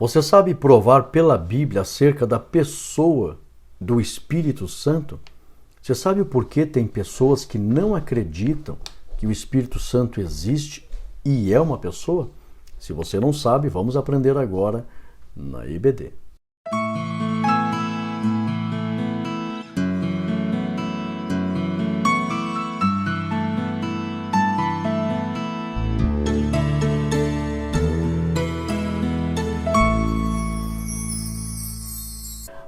Você sabe provar pela Bíblia acerca da pessoa do Espírito Santo? Você sabe o porquê tem pessoas que não acreditam que o Espírito Santo existe e é uma pessoa? Se você não sabe, vamos aprender agora na IBD.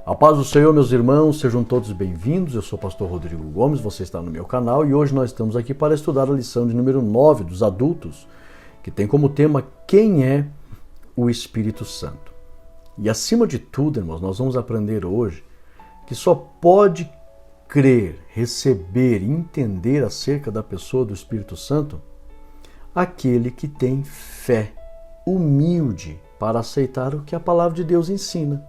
A paz do Senhor, meus irmãos, sejam todos bem-vindos. Eu sou o pastor Rodrigo Gomes, você está no meu canal e hoje nós estamos aqui para estudar a lição de número 9 dos adultos, que tem como tema quem é o Espírito Santo. E acima de tudo, irmãos, nós vamos aprender hoje que só pode crer, receber e entender acerca da pessoa do Espírito Santo aquele que tem fé humilde para aceitar o que a palavra de Deus ensina.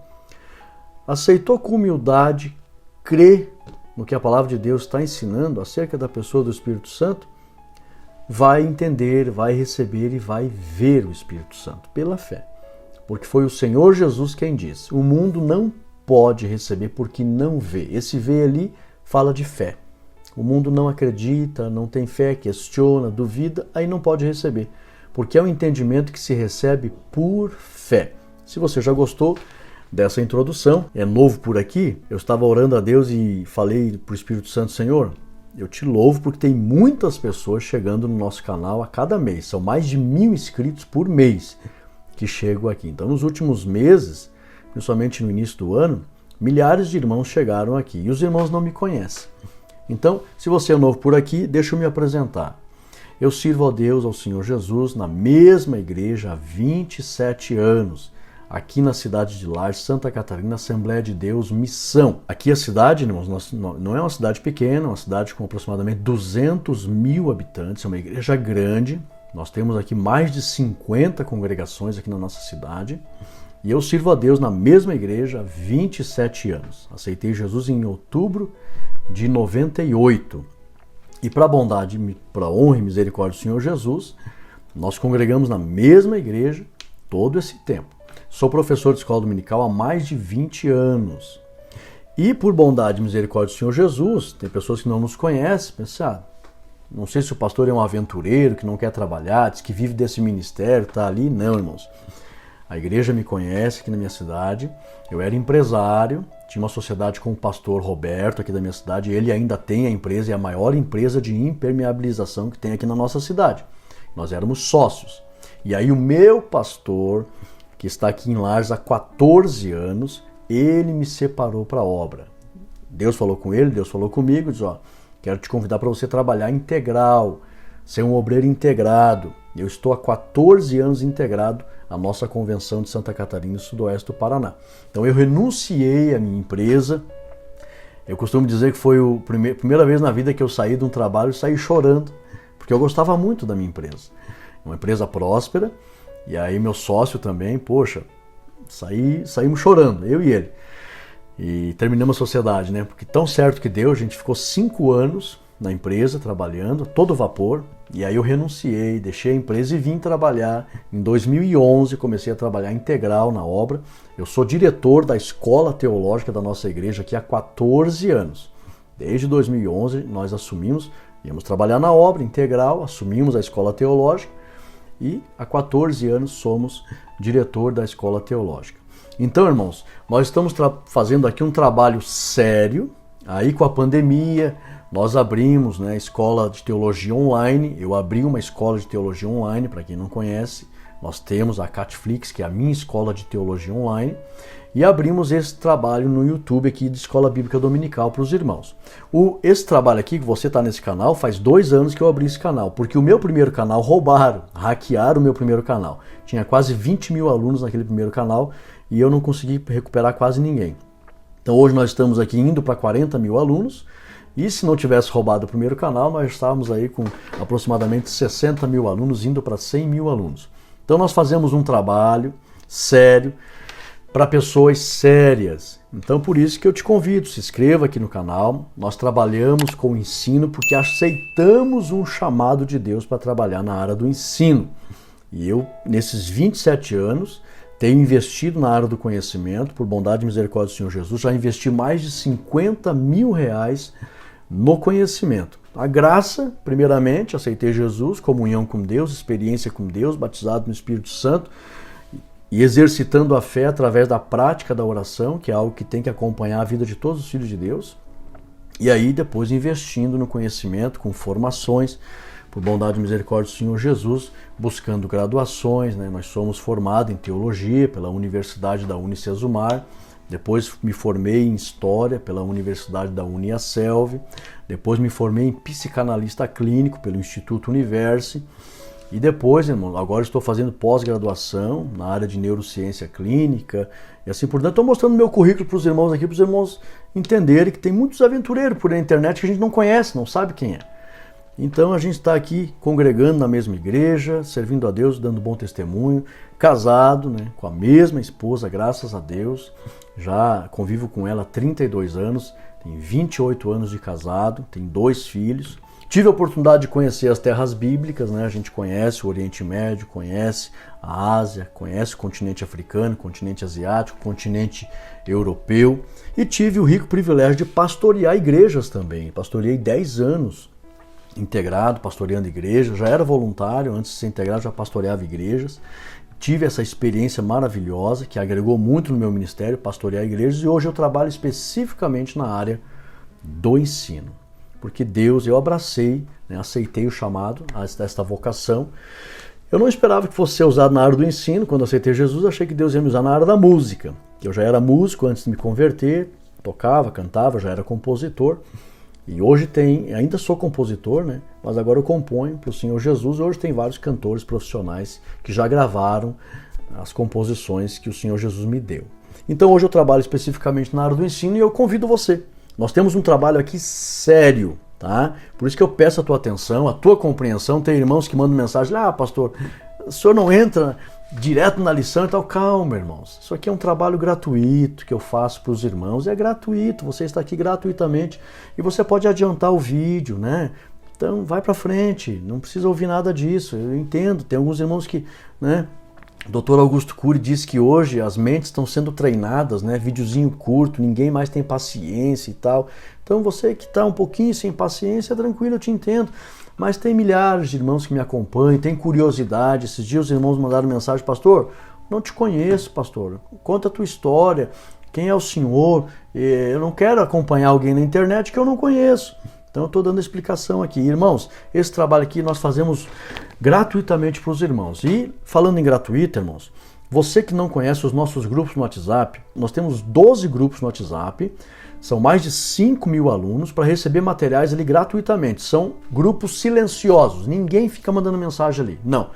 Aceitou com humildade, crê no que a palavra de Deus está ensinando acerca da pessoa do Espírito Santo, vai entender, vai receber e vai ver o Espírito Santo pela fé. Porque foi o Senhor Jesus quem disse, o mundo não pode receber porque não vê. Esse vê ali fala de fé. O mundo não acredita, não tem fé, questiona, duvida, aí não pode receber. Porque é um entendimento que se recebe por fé. Se você já gostou dessa introdução, é novo por aqui, eu estava orando a Deus e falei para o Espírito Santo, Senhor, eu te louvo porque tem muitas pessoas chegando no nosso canal a cada mês, são mais de 1000 inscritos por mês que chegam aqui. Então nos últimos meses, principalmente no início do ano, milhares de irmãos chegaram aqui e os irmãos não me conhecem. Então, se você é novo por aqui, deixa eu me apresentar. Eu sirvo a Deus, ao Senhor Jesus, na mesma igreja há 27 anos, aqui na cidade de Lages, Santa Catarina, Assembleia de Deus, Missão. Aqui a cidade, irmãos, não é uma cidade pequena, é uma cidade com aproximadamente 200 mil habitantes, é uma igreja grande. Nós temos aqui mais de 50 congregações aqui na nossa cidade. E eu sirvo a Deus na mesma igreja há 27 anos. Aceitei Jesus em outubro de 98. E para a bondade, para a honra e misericórdia do Senhor Jesus, nós congregamos na mesma igreja todo esse tempo. Sou professor de escola dominical há mais de 20 anos. E por bondade e misericórdia do Senhor Jesus, tem pessoas que não nos conhecem, pensam, não sei se o pastor é um aventureiro que não quer trabalhar, diz que vive desse ministério, está ali. Não, irmãos. A igreja me conhece aqui na minha cidade. Eu era empresário, tinha uma sociedade com o pastor Roberto aqui da minha cidade. Ele ainda tem a empresa, é a maior empresa de impermeabilização que tem aqui na nossa cidade. Nós éramos sócios. E aí o meu pastor, que está aqui em Lages há 14 anos, ele me separou para a obra. Deus falou com ele, Deus falou comigo, diz, quero te convidar para você trabalhar integral, ser um obreiro integrado. Eu estou há 14 anos integrado à nossa convenção de Santa Catarina, sudoeste do Paraná. Então eu renunciei à minha empresa. Eu costumo dizer que foi a primeira vez na vida que eu saí de um trabalho e saí chorando, porque eu gostava muito da minha empresa. Uma empresa próspera. E aí meu sócio também, poxa, saímos chorando, eu e ele. E terminamos a sociedade, né? Porque tão certo que deu, a gente ficou 5 anos na empresa trabalhando, todo vapor. E aí eu renunciei, deixei a empresa e vim trabalhar. Em 2011 comecei a trabalhar integral na obra. Eu sou diretor da escola teológica da nossa igreja aqui há 14 anos. Desde 2011 nós assumimos, íamos trabalhar na obra integral, assumimos a escola teológica. E há 14 anos somos diretor da escola teológica. Então, irmãos, nós estamos fazendo aqui um trabalho sério. Aí com a pandemia, nós abrimos a escola de teologia online. Eu abri uma escola de teologia online, para quem não conhece. Nós temos a Catflix, que é a minha escola de teologia online. E abrimos esse trabalho no YouTube aqui de Escola Bíblica Dominical para os irmãos. Esse trabalho aqui, que você está nesse canal, faz 2 anos que eu abri esse canal, porque o meu primeiro canal hackearam o meu primeiro canal. Tinha quase 20 mil alunos naquele primeiro canal e eu não consegui recuperar quase ninguém. Então hoje nós estamos aqui indo para 40 mil alunos e se não tivesse roubado o primeiro canal, nós estávamos aí com aproximadamente 60 mil alunos, indo para 100 mil alunos. Então nós fazemos um trabalho sério, para pessoas sérias. Então por isso que eu te convido, se inscreva aqui no canal. Nós trabalhamos com o ensino porque aceitamos um chamado de Deus para trabalhar na área do ensino. E eu, nesses 27 anos, tenho investido na área do conhecimento, por bondade e misericórdia do Senhor Jesus, já investi mais de 50 mil reais no conhecimento. A graça, primeiramente, aceitei Jesus, comunhão com Deus, experiência com Deus, batizado no Espírito Santo e exercitando a fé através da prática da oração, que é algo que tem que acompanhar a vida de todos os filhos de Deus. E aí depois investindo no conhecimento, com formações, por bondade e misericórdia do Senhor Jesus, buscando graduações, né? Nós somos formados em teologia pela Universidade da Unicesumar, depois me formei em História pela Universidade da Uniaselv, depois me formei em psicanalista clínico pelo Instituto Universi, e depois, irmão, agora estou fazendo pós-graduação na área de neurociência clínica, e assim por diante. Estou mostrando meu currículo para os irmãos aqui, para os irmãos entenderem que tem muitos aventureiros por aí na internet que a gente não conhece, não sabe quem é. Então a gente está aqui congregando na mesma igreja, servindo a Deus, dando bom testemunho, casado, né, com a mesma esposa, graças a Deus. Já convivo com ela há 32 anos, tem 28 anos de casado, tem 2 filhos. Tive a oportunidade de conhecer as terras bíblicas, né? A gente conhece o Oriente Médio, conhece a Ásia, conhece o continente africano, o continente asiático, o continente europeu. E tive o rico privilégio de pastorear igrejas também. Pastoreei 10 anos integrado, pastoreando igrejas, já era voluntário, antes de ser integrado já pastoreava igrejas. Tive essa experiência maravilhosa que agregou muito no meu ministério, pastorear igrejas, e hoje eu trabalho especificamente na área do ensino. Porque Deus, eu abracei, né, aceitei o chamado, esta vocação. Eu não esperava que fosse ser usado na área do ensino. Quando eu aceitei Jesus, achei que Deus ia me usar na área da música. Eu já era músico antes de me converter, tocava, cantava, já era compositor. E hoje ainda sou compositor, né? Mas agora eu componho para o Senhor Jesus. E hoje tem vários cantores profissionais que já gravaram as composições que o Senhor Jesus me deu. Então hoje eu trabalho especificamente na área do ensino e eu convido você. Nós temos um trabalho aqui sério, tá? Por isso que eu peço a tua atenção, a tua compreensão. Tem irmãos que mandam mensagem: pastor, o senhor não entra direto na lição e tal. Calma, irmãos. Isso aqui é um trabalho gratuito que eu faço para os irmãos. É gratuito, você está aqui gratuitamente e você pode adiantar o vídeo, né? Então vai para frente, não precisa ouvir nada disso. Eu entendo, tem alguns irmãos que, né? O Dr. Augusto Cury disse que hoje as mentes estão sendo treinadas, né? Videozinho curto, ninguém mais tem paciência e tal. Então você que está um pouquinho sem paciência, tranquilo, eu te entendo. Mas tem milhares de irmãos que me acompanham, tem curiosidade. Esses dias os irmãos mandaram mensagem: pastor, não te conheço, pastor. Conta a tua história, quem é o senhor? Eu não quero acompanhar alguém na internet que eu não conheço. Então eu estou dando explicação aqui. Irmãos, esse trabalho aqui nós fazemos gratuitamente para os irmãos. E falando em gratuito, irmãos, você que não conhece os nossos grupos no WhatsApp, nós temos 12 grupos no WhatsApp, são mais de 5 mil alunos para receber materiais ali gratuitamente. São grupos silenciosos, ninguém fica mandando mensagem ali, não.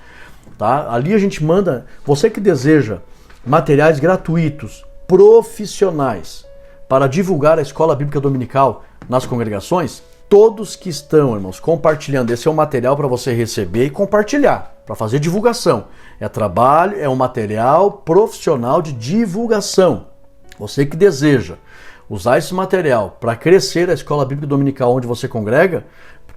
Tá? Ali a gente manda, você que deseja materiais gratuitos, profissionais, para divulgar a Escola Bíblica Dominical nas congregações, todos que estão, irmãos, compartilhando, esse é um material para você receber e compartilhar, para fazer divulgação. É trabalho, é um material profissional de divulgação. Você que deseja usar esse material para crescer a Escola Bíblica Dominical onde você congrega,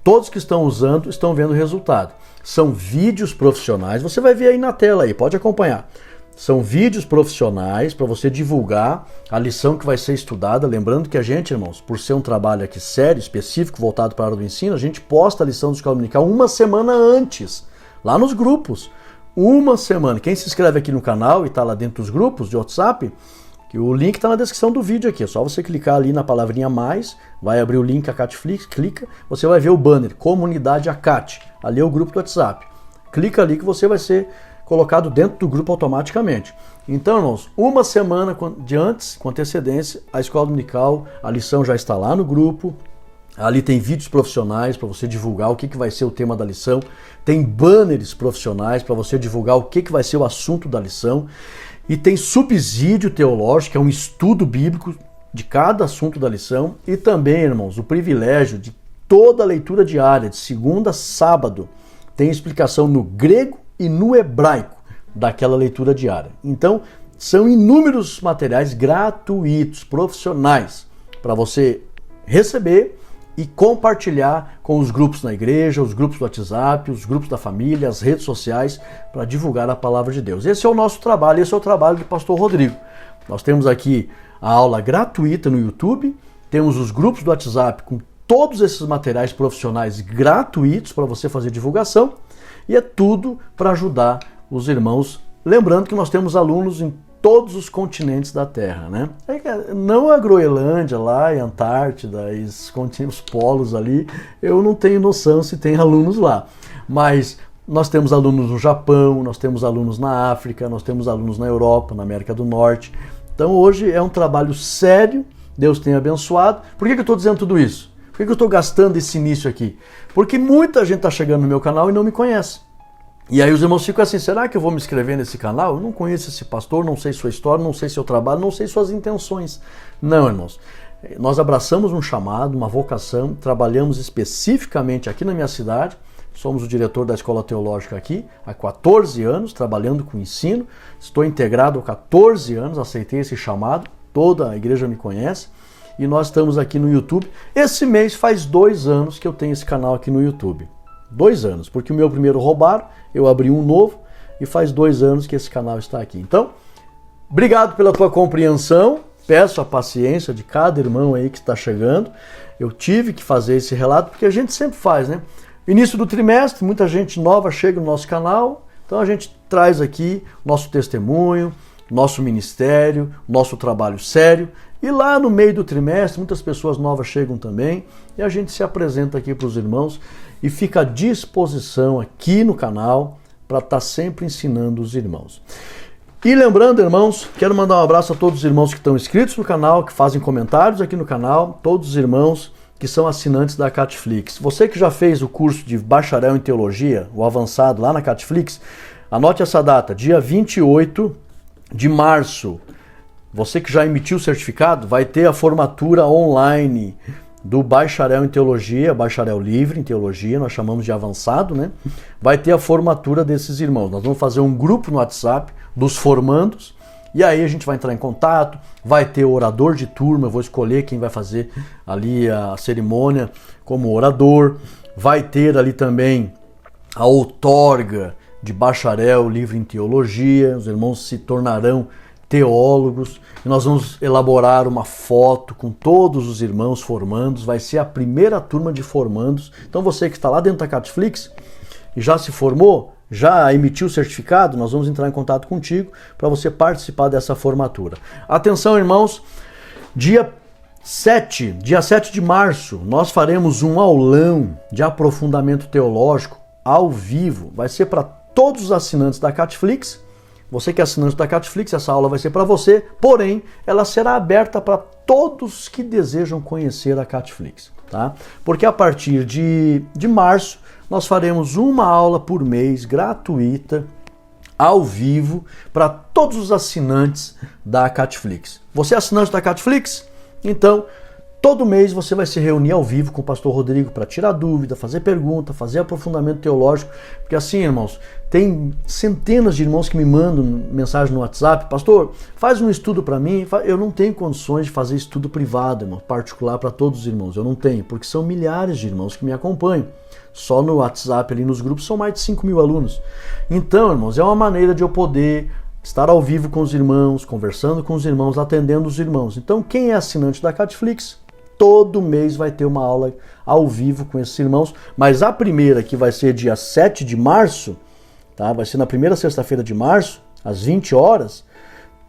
todos que estão usando estão vendo o resultado. São vídeos profissionais, você vai ver aí na tela, aí, pode acompanhar. São vídeos profissionais para você divulgar a lição que vai ser estudada. Lembrando que a gente, irmãos, por ser um trabalho aqui sério, específico, voltado para a área do ensino, a gente posta a lição da Escola Dominical uma semana antes, lá nos grupos. Uma semana. Quem se inscreve aqui no canal e está lá dentro dos grupos de WhatsApp, que o link está na descrição do vídeo aqui. É só você clicar ali na palavrinha mais, vai abrir o link Acatflix, clica, você vai ver o banner, Comunidade Acat. Ali é o grupo do WhatsApp. Clica ali que você vai ser colocado dentro do grupo automaticamente. Então, irmãos, uma semana de antes, com antecedência, a Escola Dominical, a lição já está lá no grupo. Ali tem vídeos profissionais para você divulgar o que vai ser o tema da lição. Tem banners profissionais para você divulgar o que vai ser o assunto da lição. E tem subsídio teológico, que é um estudo bíblico de cada assunto da lição. E também, irmãos, o privilégio de toda a leitura diária, de segunda a sábado, tem explicação no grego e no hebraico daquela leitura diária. Então, são inúmeros materiais gratuitos, profissionais, para você receber, e compartilhar com os grupos na igreja, os grupos do WhatsApp, os grupos da família, as redes sociais, para divulgar a palavra de Deus. Esse é o nosso trabalho, esse é o trabalho do pastor Rodrigo. Nós temos aqui a aula gratuita no YouTube, temos os grupos do WhatsApp com todos esses materiais profissionais gratuitos para você fazer divulgação, e é tudo para ajudar os irmãos. Lembrando que nós temos alunos em todos os continentes da Terra, né? Não a Groenlândia lá, e a Antártida, os polos ali, eu não tenho noção se tem alunos lá. Mas nós temos alunos no Japão, nós temos alunos na África, nós temos alunos na Europa, na América do Norte. Então hoje é um trabalho sério, Deus tem abençoado. Por que eu estou dizendo tudo isso? Por que eu estou gastando esse início aqui? Porque muita gente está chegando no meu canal e não me conhece. E aí os irmãos ficam assim, será que eu vou me inscrever nesse canal? Eu não conheço esse pastor, não sei sua história, não sei seu trabalho, não sei suas intenções. Não, irmãos. Nós abraçamos um chamado, uma vocação, trabalhamos especificamente aqui na minha cidade. Somos o diretor da Escola Teológica aqui há 14 anos, trabalhando com ensino. Estou integrado há 14 anos, aceitei esse chamado, toda a igreja me conhece. E nós estamos aqui no YouTube. Esse mês faz 2 anos que eu tenho esse canal aqui no YouTube. 2 anos, porque o meu primeiro roubaram, eu abri um novo e faz 2 anos que esse canal está aqui. Então, obrigado pela tua compreensão, peço a paciência de cada irmão aí que está chegando. Eu tive que fazer esse relato, porque a gente sempre faz, né? Início do trimestre, muita gente nova chega no nosso canal, então a gente traz aqui nosso testemunho, nosso ministério, nosso trabalho sério. E lá no meio do trimestre, muitas pessoas novas chegam também, e a gente se apresenta aqui para os irmãos e fica à disposição aqui no canal para estar sempre ensinando os irmãos. E lembrando, irmãos, quero mandar um abraço a todos os irmãos que estão inscritos no canal, que fazem comentários aqui no canal, todos os irmãos que são assinantes da Catflix. Você que já fez o curso de bacharel em teologia, o avançado lá na Catflix, anote essa data, dia 28 de março. Você que já emitiu o certificado, vai ter a formatura online do bacharel em teologia, bacharel livre em teologia, nós chamamos de avançado, né? Vai ter a formatura desses irmãos. Nós vamos fazer um grupo no WhatsApp dos formandos, e aí a gente vai entrar em contato, vai ter o orador de turma, eu vou escolher quem vai fazer ali a cerimônia como orador, vai ter ali também a outorga de bacharel livre em teologia, os irmãos se tornarão teólogos, e nós vamos elaborar uma foto com todos os irmãos formandos, vai ser a primeira turma de formandos. Então você que está lá dentro da Catflix e já se formou, já emitiu o certificado, nós vamos entrar em contato contigo para você participar dessa formatura. Atenção, irmãos, dia 7 de março, nós faremos um aulão de aprofundamento teológico ao vivo, vai ser para todos os assinantes da Catflix. Você que é assinante da Catflix, essa aula vai ser para você, porém, ela será aberta para todos que desejam conhecer a Catflix, tá? Porque a partir de março, nós faremos uma aula por mês, gratuita, ao vivo, para todos os assinantes da Catflix. Você é assinante da Catflix? Então, todo mês você vai se reunir ao vivo com o pastor Rodrigo para tirar dúvida, fazer pergunta, fazer aprofundamento teológico, porque assim, irmãos, tem centenas de irmãos que me mandam mensagem no WhatsApp, pastor, faz um estudo para mim. Eu não tenho condições de fazer estudo privado, irmão, particular para todos os irmãos, eu não tenho, porque são milhares de irmãos que me acompanham. Só no WhatsApp, ali nos grupos, são mais de 5.000 alunos. Então, irmãos, é uma maneira de eu poder estar ao vivo com os irmãos, conversando com os irmãos, atendendo os irmãos. Então, quem é assinante da Catflix, todo mês vai ter uma aula ao vivo com esses irmãos, mas a primeira, que vai ser dia 7 de março, tá? Vai ser na primeira sexta-feira de março, às 20 horas,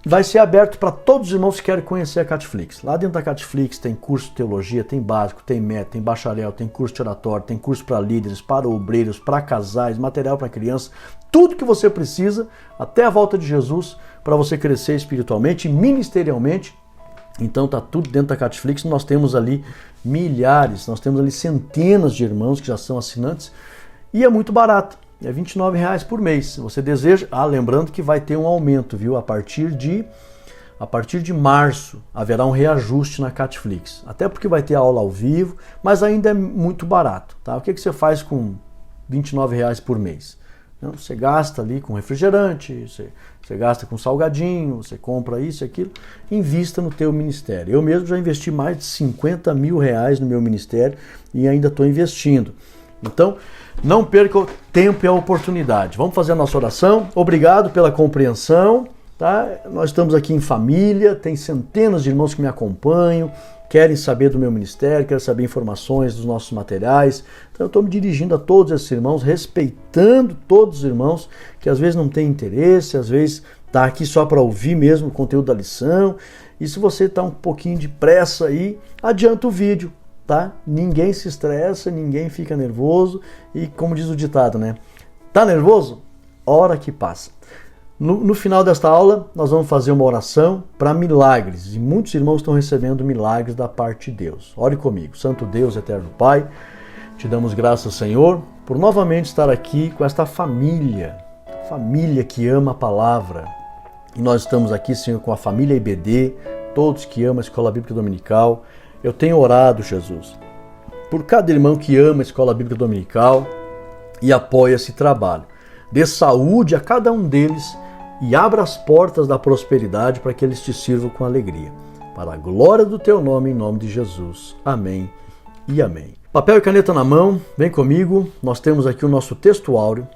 vai ser aberto para todos os irmãos que querem conhecer a Catflix. Lá dentro da Catflix tem curso de teologia, tem básico, tem método, tem bacharel, tem curso de oratório, tem curso para líderes, para obreiros, para casais, material para crianças, tudo que você precisa até a volta de Jesus para você crescer espiritualmente e ministerialmente. Então tá tudo dentro da Catflix. Nós temos ali milhares, nós temos ali centenas de irmãos que já são assinantes e é muito barato. É R$ 29,00 por mês. Se você deseja, lembrando que vai ter um aumento, viu? A partir de março haverá um reajuste na Catflix. Até porque vai ter aula ao vivo, mas ainda é muito barato, tá? O que você faz com R$ 29,00 por mês? Não, você gasta ali com refrigerante, você gasta com salgadinho, você compra isso e aquilo, invista no teu ministério. Eu mesmo já investi mais de 50 mil reais no meu ministério e ainda estou investindo. Então, não perca o tempo e a oportunidade. Vamos fazer a nossa oração. Obrigado pela compreensão. Tá? Nós estamos aqui em família, tem centenas de irmãos que me acompanham, querem saber do meu ministério, querem saber informações dos nossos materiais. Então eu estou me dirigindo a todos esses irmãos, respeitando todos os irmãos que às vezes não têm interesse, às vezes está aqui só para ouvir mesmo o conteúdo da lição. E se você está um pouquinho de pressa aí, adianta o vídeo, tá? Ninguém se estressa, ninguém fica nervoso e como diz o ditado, né? Tá nervoso? Hora que passa. No final desta aula, nós vamos fazer uma oração para milagres. E muitos irmãos estão recebendo milagres da parte de Deus. Ore comigo. Santo Deus, eterno Pai, te damos graças, Senhor, por novamente estar aqui com esta família que ama a palavra. E nós estamos aqui, Senhor, com a família IBD, todos que amam a Escola Bíblica Dominical. Eu tenho orado, Jesus, por cada irmão que ama a Escola Bíblica Dominical e apoia esse trabalho. Dê saúde a cada um deles e abra as portas da prosperidade para que eles te sirvam com alegria. Para a glória do teu nome, em nome de Jesus. Amém e amém. Papel e caneta na mão, vem comigo. Nós temos aqui o nosso texto áureo,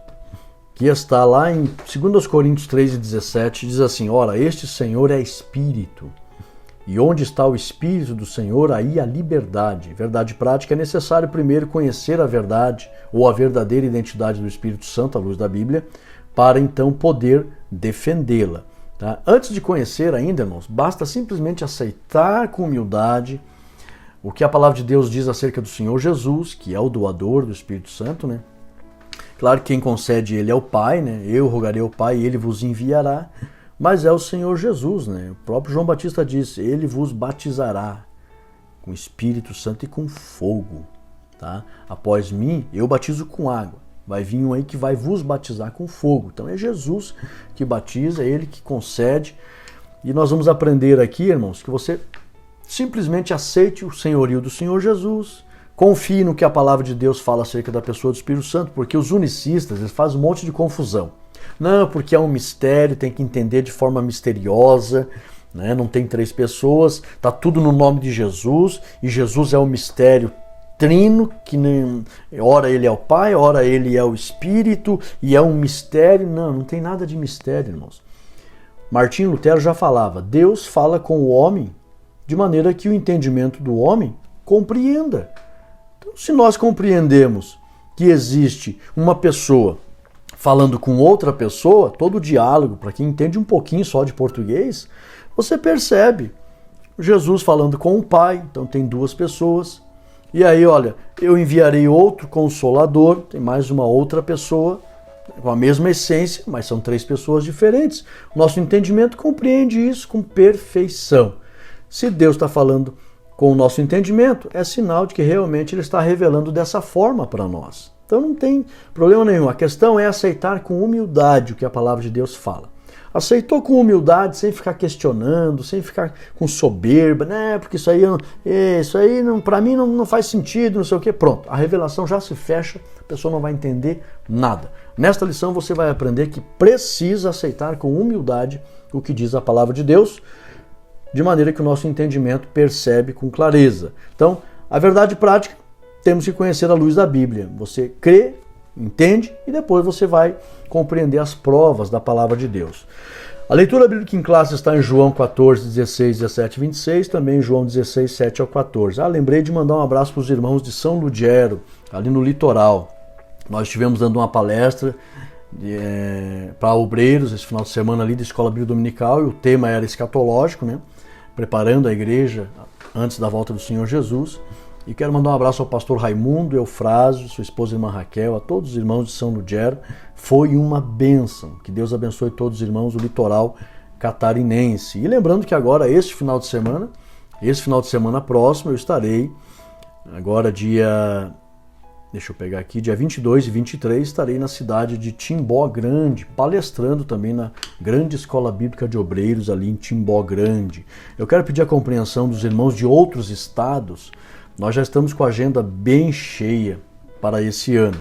que está lá em 2 Coríntios 3:17, diz assim: ora, este Senhor é Espírito, e onde está o Espírito do Senhor, aí a liberdade. Verdade prática, é necessário primeiro conhecer a verdade, ou a verdadeira identidade do Espírito Santo, à luz da Bíblia, para então poder defendê-la. Tá? Antes de conhecer ainda, irmãos, basta simplesmente aceitar com humildade o que a palavra de Deus diz acerca do Senhor Jesus, que é o doador do Espírito Santo, né? Claro que quem concede ele é o Pai, né? Eu rogarei ao Pai e ele vos enviará, mas é o Senhor Jesus, né? O próprio João Batista disse, ele vos batizará com Espírito Santo e com fogo. Tá? Após mim, eu batizo com água. Vai vir um aí que vai vos batizar com fogo. Então é Jesus que batiza, é Ele que concede. E nós vamos aprender aqui, irmãos, que você simplesmente aceite o senhorio do Senhor Jesus, confie no que a palavra de Deus fala acerca da pessoa do Espírito Santo, porque os unicistas eles fazem um monte de confusão. Não, porque é um mistério, tem que entender de forma misteriosa, né? Não tem três pessoas, está tudo no nome de Jesus, e Jesus é um mistério trino, que nem, ora ele é o Pai, ora ele é o Espírito, e é um mistério. Não tem nada de mistério, irmãos. Martinho Lutero já falava, Deus fala com o homem de maneira que o entendimento do homem compreenda. Então, se nós compreendemos que existe uma pessoa falando com outra pessoa, todo o diálogo, para quem entende um pouquinho só de português, você percebe Jesus falando com o Pai, então tem duas pessoas. E aí, olha, eu enviarei outro Consolador, tem mais uma outra pessoa, com a mesma essência, mas são três pessoas diferentes. Nosso entendimento compreende isso com perfeição. Se Deus está falando com o nosso entendimento, é sinal de que realmente Ele está revelando dessa forma para nós. Então não tem problema nenhum. A questão é aceitar com humildade o que a palavra de Deus fala. Aceitou com humildade, sem ficar questionando, sem ficar com soberba, né? Porque isso aí para mim não faz sentido, não sei o quê. Pronto, a revelação já se fecha, a pessoa não vai entender nada. Nesta lição você vai aprender que precisa aceitar com humildade o que diz a palavra de Deus, de maneira que o nosso entendimento percebe com clareza. Então, a verdade prática, temos que conhecer a luz da Bíblia. Você crê, entende e depois você vai compreender as provas da palavra de Deus. A leitura bíblica em classe está em João 14, 16, 17 e 26, também em João 16, 7 ao 14. Lembrei de mandar um abraço para os irmãos de São Ludgero, ali no litoral. Nós estivemos dando uma palestra para obreiros esse final de semana ali da Escola Bíblica Dominical e o tema era escatológico, né? Preparando a igreja antes da volta do Senhor Jesus. E quero mandar um abraço ao pastor Raimundo Eufrásio, sua esposa irmã Raquel, a todos os irmãos de São Ludgero. Foi uma bênção. Que Deus abençoe todos os irmãos do litoral catarinense. E lembrando que agora, esse final de semana próximo, eu estarei, agora dia 22 e 23, estarei na cidade de Timbó Grande, palestrando também na grande escola bíblica de obreiros ali em Timbó Grande. Eu quero pedir a compreensão dos irmãos de outros estados. Nós já estamos com a agenda bem cheia para esse ano.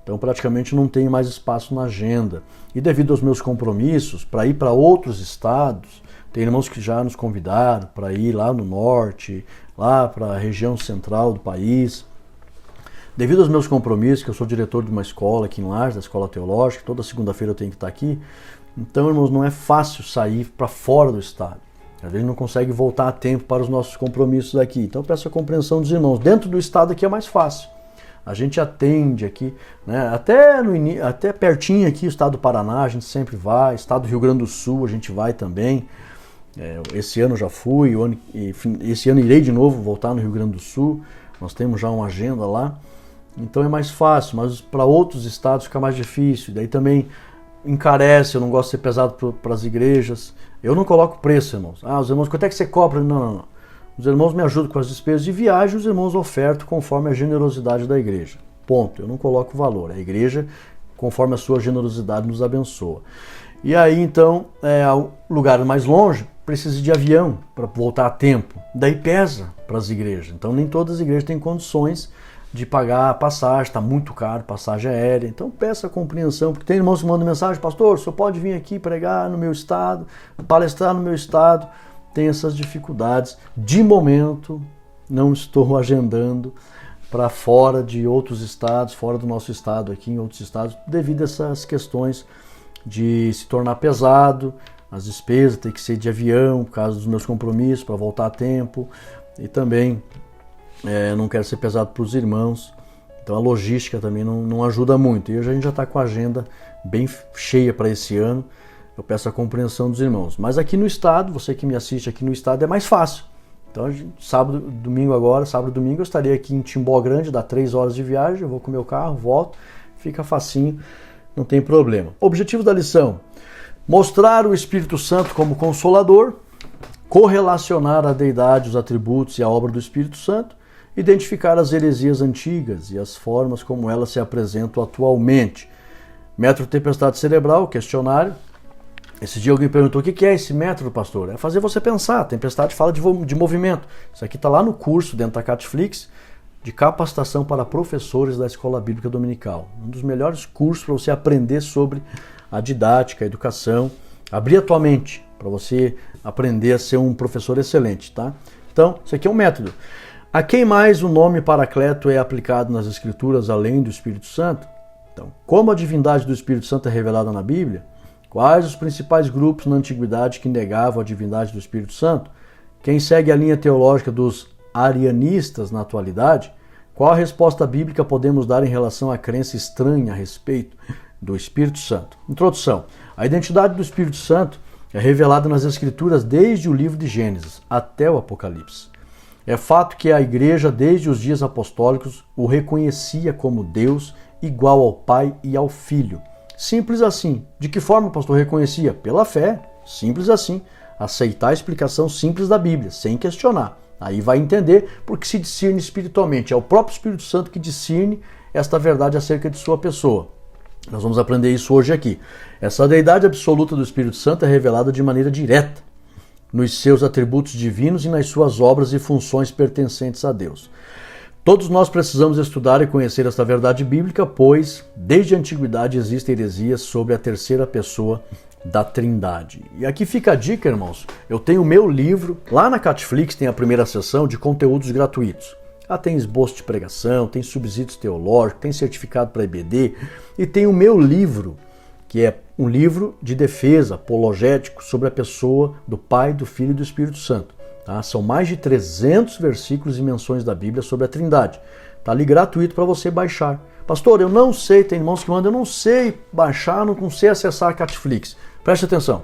Então praticamente não tenho mais espaço na agenda. E devido aos meus compromissos, para ir para outros estados, tem irmãos que já nos convidaram para ir lá no norte, lá para a região central do país. Devido aos meus compromissos, que eu sou diretor de uma escola aqui em Lages, da Escola Teológica, toda segunda-feira eu tenho que estar aqui. Então, irmãos, não é fácil sair para fora do estado. Às vezes não consegue voltar a tempo para os nossos compromissos aqui. Então eu peço a compreensão dos irmãos. Dentro do estado aqui é mais fácil. A gente atende aqui, né? Até pertinho aqui, o estado do Paraná, a gente sempre vai. Estado do Rio Grande do Sul, a gente vai também. Esse ano eu já fui, esse ano irei de novo voltar no Rio Grande do Sul. Nós temos já uma agenda lá. Então é mais fácil, mas para outros estados fica mais difícil. Daí também encarece, eu não gosto de ser pesado para as igrejas. Eu não coloco preço, irmãos. Os irmãos, quanto é que você cobra? Não. Os irmãos me ajudam com as despesas de viagem, os irmãos ofertam conforme a generosidade da igreja. Ponto. Eu não coloco valor. A igreja, conforme a sua generosidade, nos abençoa. E aí, então, lugar mais longe, precisa de avião para voltar a tempo. Daí pesa para as igrejas. Então, nem todas as igrejas têm condições de pagar a passagem, está muito caro, passagem aérea. Então peça a compreensão, porque tem irmãos que mandam mensagem: pastor, o senhor pode vir aqui pregar no meu estado, palestrar no meu estado. Tem essas dificuldades. De momento, não estou agendando para fora de outros estados, fora do nosso estado aqui, em outros estados, devido a essas questões de se tornar pesado, as despesas, tem que ser de avião, por causa dos meus compromissos, para voltar a tempo, e também não quero ser pesado para os irmãos, então a logística também não ajuda muito. E hoje a gente já está com a agenda bem cheia para esse ano, eu peço a compreensão dos irmãos. Mas aqui no estado, você que me assiste aqui no estado, é mais fácil. Então sábado e domingo eu estarei aqui em Timbó Grande, dá 3 horas de viagem, eu vou com o meu carro, volto, fica facinho, não tem problema. Objetivo da lição: mostrar o Espírito Santo como Consolador, correlacionar a deidade, os atributos e a obra do Espírito Santo, identificar as heresias antigas e as formas como elas se apresentam atualmente. Método tempestade cerebral, questionário. Esse dia alguém perguntou: o que é esse método, pastor? É fazer você pensar. A tempestade fala de movimento. Isso aqui está lá no curso, dentro da Catflix, de capacitação para professores da Escola Bíblica Dominical. Um dos melhores cursos para você aprender sobre a didática, a educação, abrir a tua mente, para você aprender a ser um professor excelente, tá? Então, isso aqui é um método. A quem mais o nome Paracleto é aplicado nas Escrituras além do Espírito Santo? Então, como a divindade do Espírito Santo é revelada na Bíblia? Quais os principais grupos na Antiguidade que negavam a divindade do Espírito Santo? Quem segue a linha teológica dos arianistas na atualidade? Qual a resposta bíblica podemos dar em relação à crença estranha a respeito do Espírito Santo? Introdução. A identidade do Espírito Santo é revelada nas Escrituras desde o livro de Gênesis até o Apocalipse. É fato que a igreja, desde os dias apostólicos, o reconhecia como Deus igual ao Pai e ao Filho. Simples assim. De que forma o pastor reconhecia? Pela fé. Simples assim. Aceitar a explicação simples da Bíblia, sem questionar. Aí vai entender porque se discerne espiritualmente. É o próprio Espírito Santo que discerne esta verdade acerca de sua pessoa. Nós vamos aprender isso hoje aqui. Essa deidade absoluta do Espírito Santo é revelada de maneira direta nos seus atributos divinos e nas suas obras e funções pertencentes a Deus. Todos nós precisamos estudar e conhecer esta verdade bíblica, pois desde a antiguidade existem heresias sobre a terceira pessoa da Trindade. E aqui fica a dica, irmãos. Eu tenho o meu livro, lá na Catflix tem a primeira seção de conteúdos gratuitos. Lá tem esboço de pregação, tem subsídios teológicos, tem certificado para EBD e tem o meu livro, que é um livro de defesa apologético sobre a pessoa do Pai, do Filho e do Espírito Santo. Tá? São mais de 300 versículos e menções da Bíblia sobre a Trindade. Está ali gratuito para você baixar. Pastor, eu não sei, tem irmãos que mandam, eu não sei baixar, não sei acessar a Catflix. Preste atenção.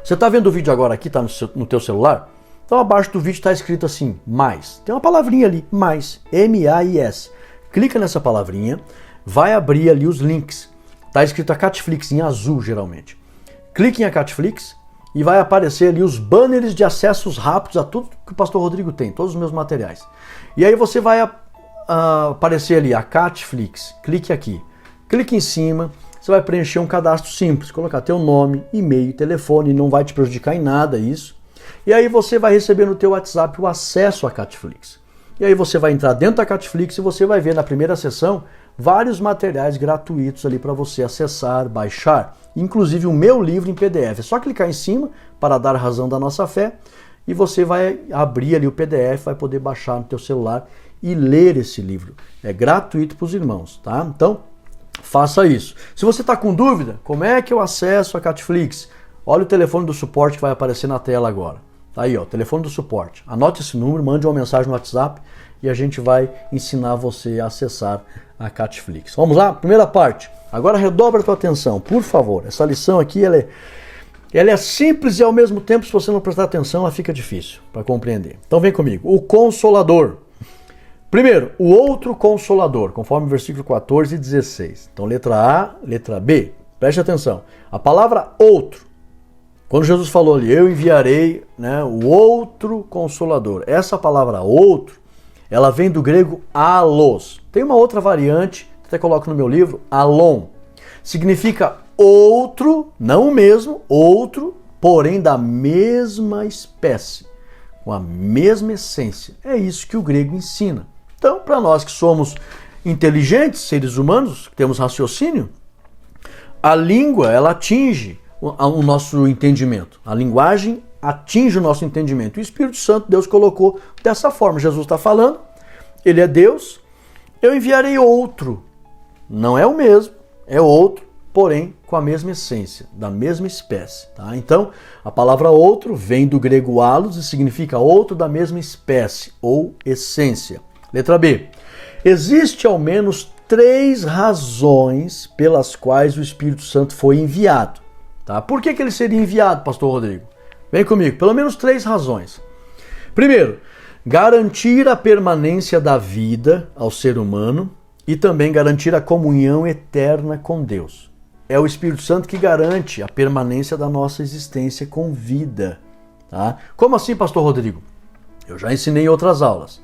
Você está vendo o vídeo agora aqui, está no teu celular? Então abaixo do vídeo está escrito assim, mais. Tem uma palavrinha ali, mais, M-A-I-S. Clica nessa palavrinha, vai abrir ali os links. Está escrito a Catflix em azul, geralmente. Clique em a Catflix e vai aparecer ali os banners de acessos rápidos a tudo que o pastor Rodrigo tem, todos os meus materiais. E aí você vai aparecer ali a Catflix. Clique aqui. Clique em cima, você vai preencher um cadastro simples, colocar teu nome, e-mail, telefone, não vai te prejudicar em nada isso. E aí você vai receber no teu WhatsApp o acesso à Catflix. E aí você vai entrar dentro da Catflix e você vai ver na primeira sessão vários materiais gratuitos ali para você acessar, baixar, inclusive o meu livro em PDF. É só clicar em cima para dar a razão da nossa fé e você vai abrir ali o PDF, vai poder baixar no teu celular e ler esse livro. É gratuito para os irmãos, tá? Então, faça isso. Se você está com dúvida, como é que eu acesso a Catflix? Olha o telefone do suporte que vai aparecer na tela agora. Tá aí, ó, telefone do suporte. Anote esse número, mande uma mensagem no WhatsApp e a gente vai ensinar você a acessar a Catflix. Vamos lá? Primeira parte. Agora redobra a tua atenção, por favor. Essa lição aqui, ela é simples e ao mesmo tempo, se você não prestar atenção, ela fica difícil para compreender. Então vem comigo. O Consolador. Primeiro, o outro Consolador, conforme o versículo 14 e 16. Então letra A, letra B. Preste atenção. A palavra outro. Quando Jesus falou ali, eu enviarei, né, o outro Consolador. Essa palavra outro, ela vem do grego alos. Tem uma outra variante, até coloco no meu livro, alon. Significa outro, não o mesmo, outro, porém da mesma espécie, com a mesma essência. É isso que o grego ensina. Então, para nós que somos inteligentes, seres humanos, que temos raciocínio, a língua, ela atinge o nosso entendimento. A linguagem atinge o nosso entendimento. E o Espírito Santo, Deus colocou dessa forma. Jesus está falando, ele é Deus, eu enviarei outro. Não é o mesmo, é outro, porém com a mesma essência, da mesma espécie. Tá? Então, a palavra outro vem do grego alos e significa outro da mesma espécie ou essência. Letra B. Existe ao menos 3 razões pelas quais o Espírito Santo foi enviado. Tá? Por que ele seria enviado, pastor Rodrigo? Vem comigo, pelo menos 3 razões. Primeiro, garantir a permanência da vida ao ser humano e também garantir a comunhão eterna com Deus. É o Espírito Santo que garante a permanência da nossa existência com vida. Tá? Como assim, pastor Rodrigo? Eu já ensinei em outras aulas.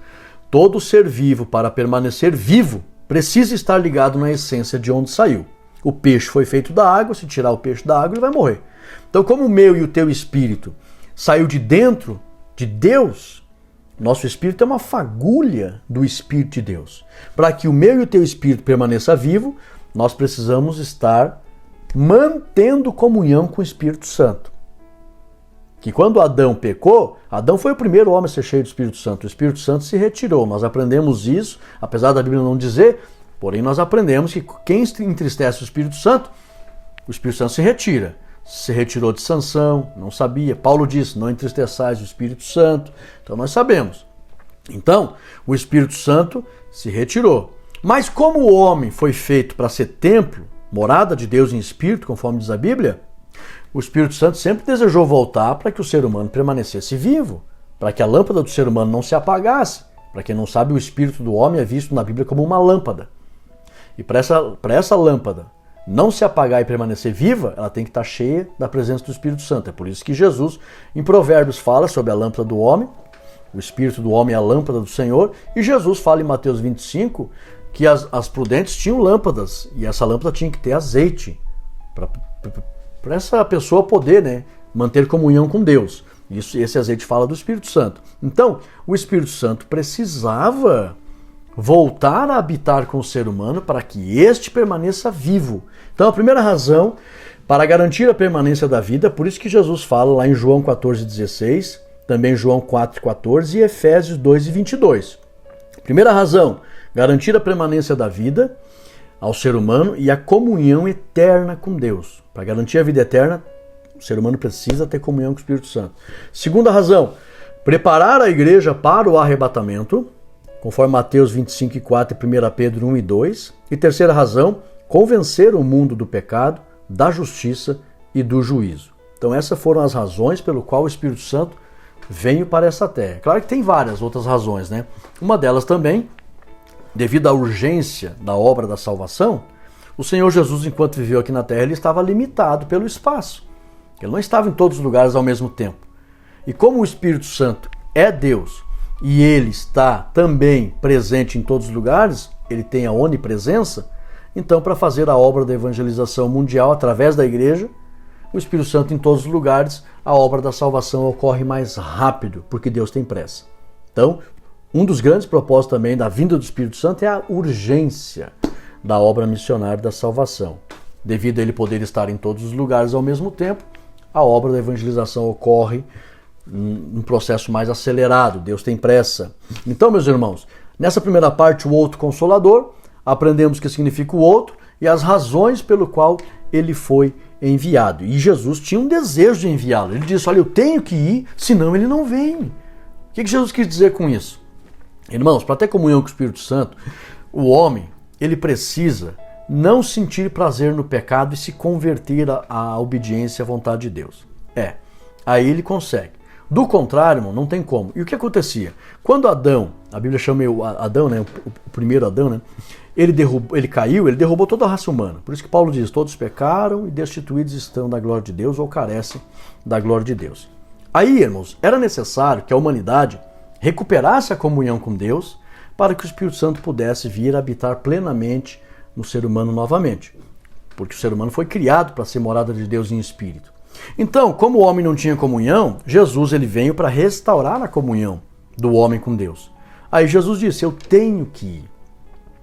Todo ser vivo, para permanecer vivo, precisa estar ligado na essência de onde saiu. O peixe foi feito da água, se tirar o peixe da água, ele vai morrer. Então, como o meu e o teu espírito saiu de dentro de Deus, nosso espírito é uma fagulha do Espírito de Deus. Para que o meu e o teu espírito permaneça vivo, nós precisamos estar mantendo comunhão com o Espírito Santo. Que quando Adão pecou, Adão foi o primeiro homem a ser cheio do Espírito Santo. O Espírito Santo se retirou. Nós aprendemos isso, apesar da Bíblia não dizer, porém nós aprendemos que quem entristece o Espírito Santo se retira. Se retirou de Sansão, não sabia. Paulo disse, não entristeçais o Espírito Santo. Então nós sabemos. Então, o Espírito Santo se retirou. Mas como o homem foi feito para ser templo, morada de Deus em Espírito, conforme diz a Bíblia, o Espírito Santo sempre desejou voltar para que o ser humano permanecesse vivo, para que a lâmpada do ser humano não se apagasse. Para quem não sabe, o Espírito do homem é visto na Bíblia como uma lâmpada. E para essa lâmpada não se apagar e permanecer viva, ela tem que estar cheia da presença do Espírito Santo. É por isso que Jesus, em Provérbios, fala sobre a lâmpada do homem, o Espírito do homem é a lâmpada do Senhor, e Jesus fala em Mateus 25 que as prudentes tinham lâmpadas, e essa lâmpada tinha que ter azeite, para essa pessoa poder, né, manter comunhão com Deus. Esse azeite fala do Espírito Santo. Então, o Espírito Santo precisava voltar a habitar com o ser humano para que este permaneça vivo. Então, a primeira razão para garantir a permanência da vida, por isso que Jesus fala lá em João 14,16, também João 4,14 e Efésios 2,22. Primeira razão, garantir a permanência da vida ao ser humano e a comunhão eterna com Deus. Para garantir a vida eterna, o ser humano precisa ter comunhão com o Espírito Santo. Segunda razão, preparar a igreja para o arrebatamento, conforme Mateus 25,4 e 1 Pedro 1,2. E terceira razão, convencer o mundo do pecado, da justiça e do juízo. Então essas foram as razões pelo qual o Espírito Santo veio para essa terra. Claro que tem várias outras razões, né? Uma delas também, devido à urgência da obra da salvação, o Senhor Jesus, enquanto viveu aqui na terra, ele estava limitado pelo espaço. Ele não estava em todos os lugares ao mesmo tempo. E como o Espírito Santo é Deus e ele está também presente em todos os lugares, ele tem a onipresença, então para fazer a obra da evangelização mundial através da igreja, o Espírito Santo em todos os lugares, a obra da salvação ocorre mais rápido, porque Deus tem pressa. Então, um dos grandes propósitos também da vinda do Espírito Santo é a urgência da obra missionária da salvação. Devido a ele poder estar em todos os lugares ao mesmo tempo, a obra da evangelização ocorre num processo mais acelerado. Deus tem pressa. Então, meus irmãos, nessa primeira parte, o outro consolador, aprendemos o que significa o outro e as razões pelo qual ele foi enviado. E Jesus tinha um desejo de enviá-lo. Ele disse, olha, eu tenho que ir, senão ele não vem. O que Jesus quis dizer com isso? Irmãos, para ter comunhão com o Espírito Santo, o homem, ele precisa não sentir prazer no pecado e se converter à obediência à vontade de Deus. Aí ele consegue. Do contrário, irmão, não tem como. E o que acontecia? Quando Adão, a Bíblia chama Adão, né, o primeiro Adão, né, ele caiu, ele derrubou toda a raça humana. Por isso que Paulo diz, todos pecaram e destituídos estão da glória de Deus ou carecem da glória de Deus. Aí, irmãos, era necessário que a humanidade recuperasse a comunhão com Deus para que o Espírito Santo pudesse vir habitar plenamente no ser humano novamente. Porque o ser humano foi criado para ser morada de Deus em espírito. Então, como o homem não tinha comunhão, Jesus ele veio para restaurar a comunhão do homem com Deus. Aí Jesus disse, eu tenho que ir,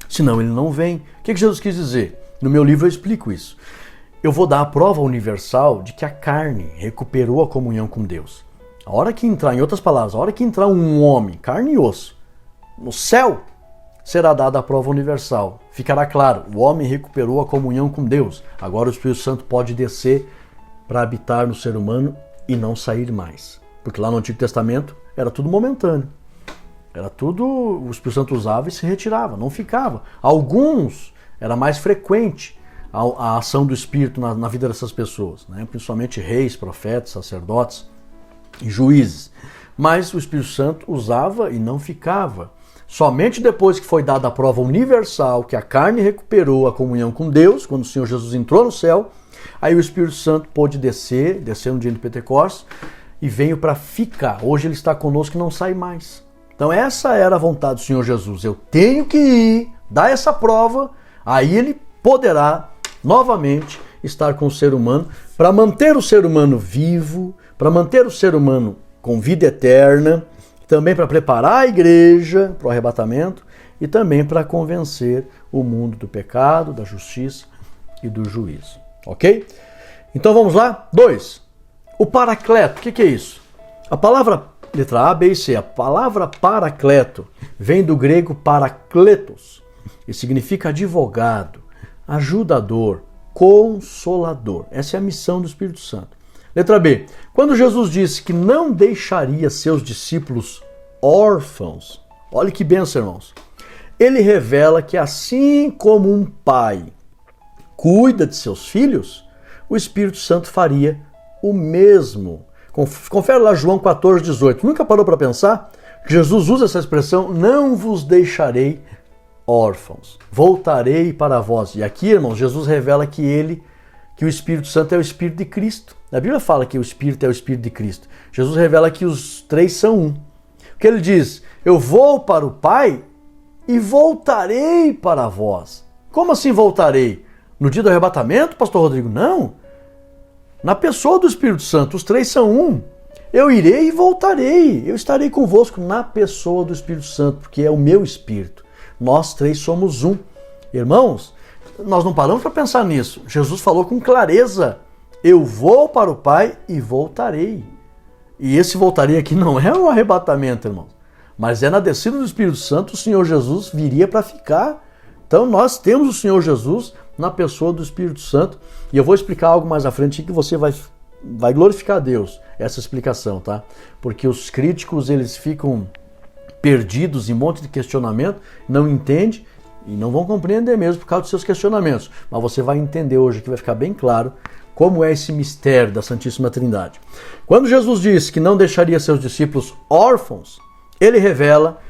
senão ele não vem. O que Jesus quis dizer? No meu livro eu explico isso. Eu vou dar a prova universal de que a carne recuperou a comunhão com Deus. A hora que entrar, em outras palavras, a hora que entrar um homem, carne e osso, no céu, será dada a prova universal. Ficará claro, o homem recuperou a comunhão com Deus. Agora o Espírito Santo pode descer para habitar no ser humano e não sair mais. Porque lá no Antigo Testamento era tudo momentâneo. Era tudo, o Espírito Santo usava e se retirava, não ficava. Alguns, era mais frequente a ação do Espírito na vida dessas pessoas, né? Principalmente reis, profetas, sacerdotes e juízes. Mas o Espírito Santo usava e não ficava. Somente depois que foi dada a prova universal, que a carne recuperou a comunhão com Deus, quando o Senhor Jesus entrou no céu, aí o Espírito Santo pôde descer no dia de Pentecostes e veio para ficar. Hoje ele está conosco e não sai mais. Então essa era a vontade do Senhor Jesus. Eu tenho que ir, dar essa prova, aí ele poderá novamente estar com o ser humano para manter o ser humano vivo, para manter o ser humano com vida eterna, também para preparar a igreja para o arrebatamento e também para convencer o mundo do pecado, da justiça e do juízo. Ok? Então vamos lá? 2. O paracleto. O que é isso? A palavra letra A, B e C. A palavra paracleto vem do grego parakletos e significa advogado, ajudador, consolador. Essa é a missão do Espírito Santo. Letra B. Quando Jesus disse que não deixaria seus discípulos órfãos, olha que bênção, irmãos. Ele revela que assim como um pai cuida de seus filhos, o Espírito Santo faria o mesmo. Confere lá João 14,18. Nunca parou para pensar? Jesus usa essa expressão, não vos deixarei órfãos, voltarei para vós. E aqui, irmãos, Jesus revela que o Espírito Santo é o Espírito de Cristo. A Bíblia fala que o Espírito é o Espírito de Cristo. Jesus revela que os três são um. O que ele diz? Eu vou para o Pai e voltarei para vós. Como assim voltarei? No dia do arrebatamento, pastor Rodrigo? Não. Na pessoa do Espírito Santo, os três são um. Eu irei e voltarei. Eu estarei convosco na pessoa do Espírito Santo, porque é o meu Espírito. Nós três somos um. Irmãos, nós não paramos para pensar nisso. Jesus falou com clareza. Eu vou para o Pai e voltarei. E esse voltarei aqui não é um arrebatamento, irmãos. Mas é na descida do Espírito Santo, o Senhor Jesus viria para ficar. Então nós temos o Senhor Jesus na pessoa do Espírito Santo. E eu vou explicar algo mais à frente que você vai glorificar a Deus, essa explicação, tá? Porque os críticos, eles ficam perdidos em um monte de questionamento, não entendem e não vão compreender mesmo por causa dos seus questionamentos. Mas você vai entender hoje, que vai ficar bem claro como é esse mistério da Santíssima Trindade. Quando Jesus disse que não deixaria seus discípulos órfãos, ele revela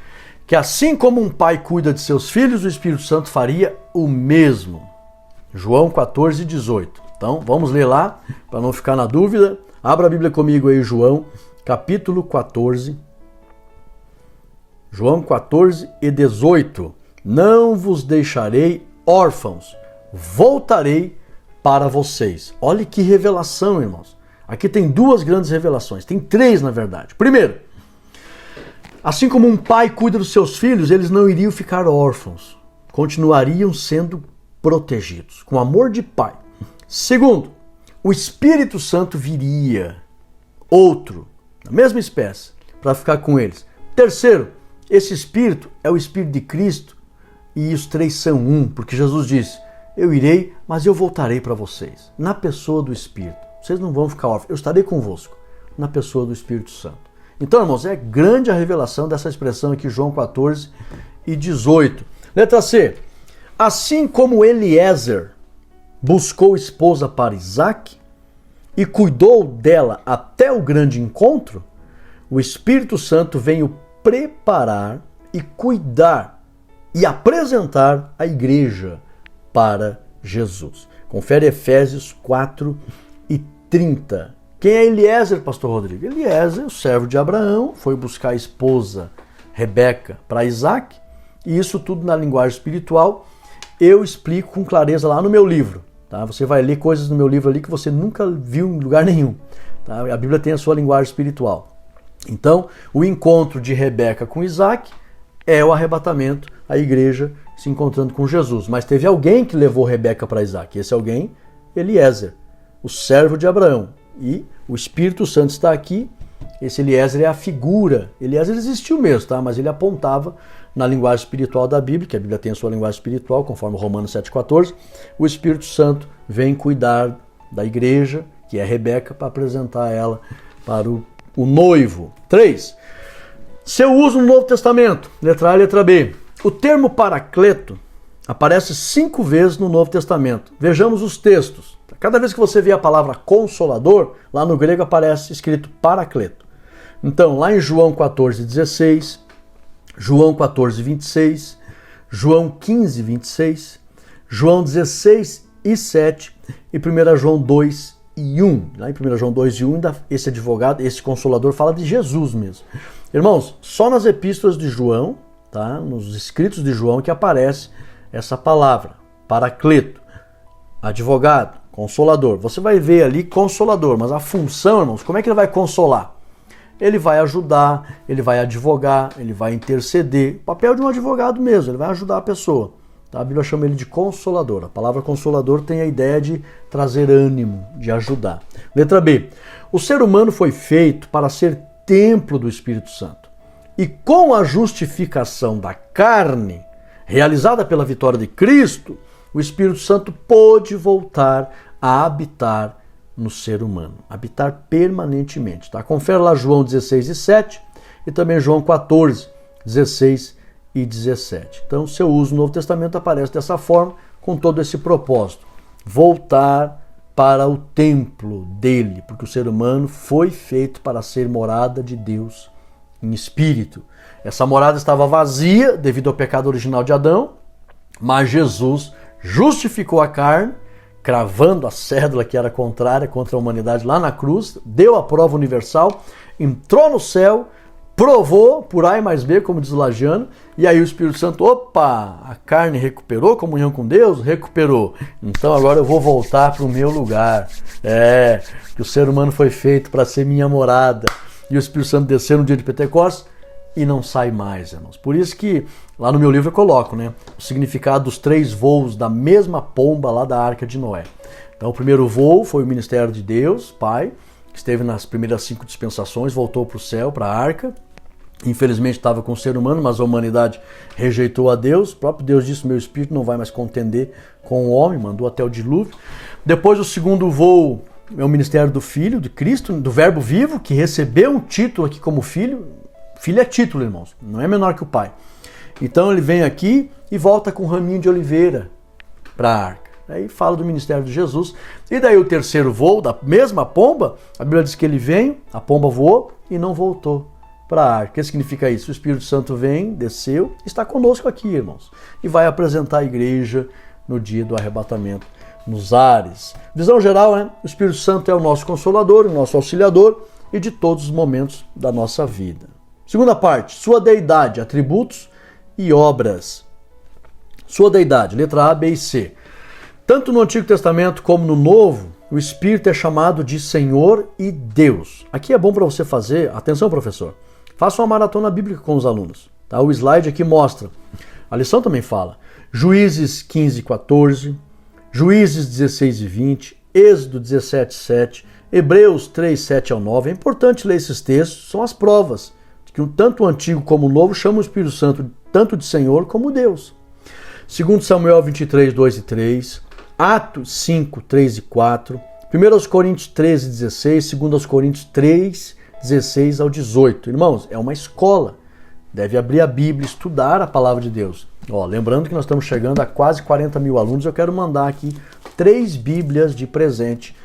que assim como um pai cuida de seus filhos, o Espírito Santo faria o mesmo. João 14,18. Então, vamos ler lá, para não ficar na dúvida. Abra a Bíblia comigo aí, João, capítulo 14. João 14:18. Não vos deixarei órfãos, voltarei para vocês. Olha que revelação, irmãos. Aqui tem duas grandes revelações. Tem três, na verdade. Primeiro, assim como um pai cuida dos seus filhos, eles não iriam ficar órfãos. Continuariam sendo protegidos, com amor de pai. Segundo, o Espírito Santo viria, outro, da mesma espécie, para ficar com eles. Terceiro, esse Espírito é o Espírito de Cristo e os três são um, porque Jesus disse, eu irei, mas eu voltarei para vocês, na pessoa do Espírito. Vocês não vão ficar órfãos, eu estarei convosco, na pessoa do Espírito Santo. Então, irmãos, é grande a revelação dessa expressão aqui, João 14 e 18. Letra C. Assim como Eliezer buscou esposa para Isaque e cuidou dela até o grande encontro, o Espírito Santo veio preparar e cuidar e apresentar a igreja para Jesus. Confere Efésios 4 e 30. Quem é Eliezer, pastor Rodrigo? Eliezer, o servo de Abraão, foi buscar a esposa Rebeca para Isaque, e isso tudo na linguagem espiritual eu explico com clareza lá no meu livro. Tá? Você vai ler coisas no meu livro ali que você nunca viu em lugar nenhum. Tá? A Bíblia tem a sua linguagem espiritual. Então, o encontro de Rebeca com Isaque é o arrebatamento, a igreja se encontrando com Jesus. Mas teve alguém que levou Rebeca para Isaque. Esse alguém, Eliezer, o servo de Abraão. E o Espírito Santo está aqui. Esse Eliezer é a figura. Eliezer existiu mesmo, tá? Mas ele apontava na linguagem espiritual da Bíblia, que a Bíblia tem a sua linguagem espiritual, conforme Romanos 7,14. O Espírito Santo vem cuidar da igreja, que é Rebeca, para apresentar ela para o noivo. 3. Seu uso no Novo Testamento. Letra A e letra B. O termo paracleto aparece 5 vezes no Novo Testamento. Vejamos os textos. Cada vez que você vê a palavra consolador, lá no grego aparece escrito paracleto. Então, lá em João 14,16, João 14,26, João 15,26, João 16,7 e 1 João 2,1. Lá em 1 João 2,1, esse advogado, esse consolador fala de Jesus mesmo. Irmãos, só nas epístolas de João, tá? Nos escritos de João que aparece essa palavra, paracleto, advogado, consolador. Você vai ver ali consolador, mas a função, irmãos, como é que ele vai consolar? Ele vai ajudar, ele vai advogar, ele vai interceder. O papel de um advogado mesmo, ele vai ajudar a pessoa. Tá? A Bíblia chama ele de consolador. A palavra consolador tem a ideia de trazer ânimo, de ajudar. Letra B. O ser humano foi feito para ser templo do Espírito Santo. E com a justificação da carne, realizada pela vitória de Cristo, o Espírito Santo pôde voltar a habitar no ser humano, habitar permanentemente. Tá? Confere lá João 16,7 e também João 14,16 e 17. Então, seu uso no Novo Testamento aparece dessa forma, com todo esse propósito. Voltar para o templo dele, porque o ser humano foi feito para ser morada de Deus em espírito. Essa morada estava vazia devido ao pecado original de Adão, mas Jesus justificou a carne, cravando a cédula que era contrária contra a humanidade lá na cruz, deu a prova universal, entrou no céu, provou por A mais B, como diz o Lagiano, e aí o Espírito Santo, opa, a carne recuperou comunhão com Deus? Recuperou. Então agora eu vou voltar para o meu lugar. Que o ser humano foi feito para ser minha morada. E o Espírito Santo desceu no dia de Pentecostes e não sai mais, irmãos. Por isso que lá no meu livro eu coloco, né, o significado dos 3 voos da mesma pomba lá da Arca de Noé. Então o primeiro voo foi o ministério de Deus, Pai, que esteve nas primeiras 5 dispensações, voltou para o céu, para a Arca. Infelizmente estava com o ser humano, mas a humanidade rejeitou a Deus. O próprio Deus disse, meu espírito não vai mais contender com o homem, mandou até o dilúvio. Depois o segundo voo é o ministério do Filho, de Cristo, do Verbo vivo, que recebeu um título aqui como filho. Filho é título, irmãos, não é menor que o pai. Então ele vem aqui e volta com um raminho de oliveira para a arca. Aí fala do ministério de Jesus. E daí o terceiro voo, da mesma pomba, a Bíblia diz que ele veio, a pomba voou e não voltou para a arca. O que significa isso? O Espírito Santo vem, desceu, está conosco aqui, irmãos. E vai apresentar a igreja no dia do arrebatamento nos ares. Visão geral, né? O Espírito Santo é o nosso consolador, o nosso auxiliador e de todos os momentos da nossa vida. Segunda parte, sua deidade, atributos e obras. Sua deidade, letra A, B e C. Tanto no Antigo Testamento como no Novo, o Espírito é chamado de Senhor e Deus. Aqui é bom para você fazer, atenção professor, faça uma maratona bíblica com os alunos. Tá? O slide aqui mostra A lição também fala. Juízes 15 e 14, Juízes 16 e 20, Êxodo 17 e 7, Hebreus 3, 7 ao 9. É importante ler esses textos, são as provas de que tanto o Antigo como o Novo chamam o Espírito Santo tanto de Senhor como Deus. 2 Samuel 23, 2 e 3, Atos 5, 3 e 4, 1 Coríntios 13, 16, 2 Coríntios 3, 16 ao 18. Irmãos, é uma escola. Deve abrir a Bíblia, estudar a palavra de Deus. Lembrando que nós estamos chegando a quase 40 mil alunos, eu quero mandar aqui 3 Bíblias de presente.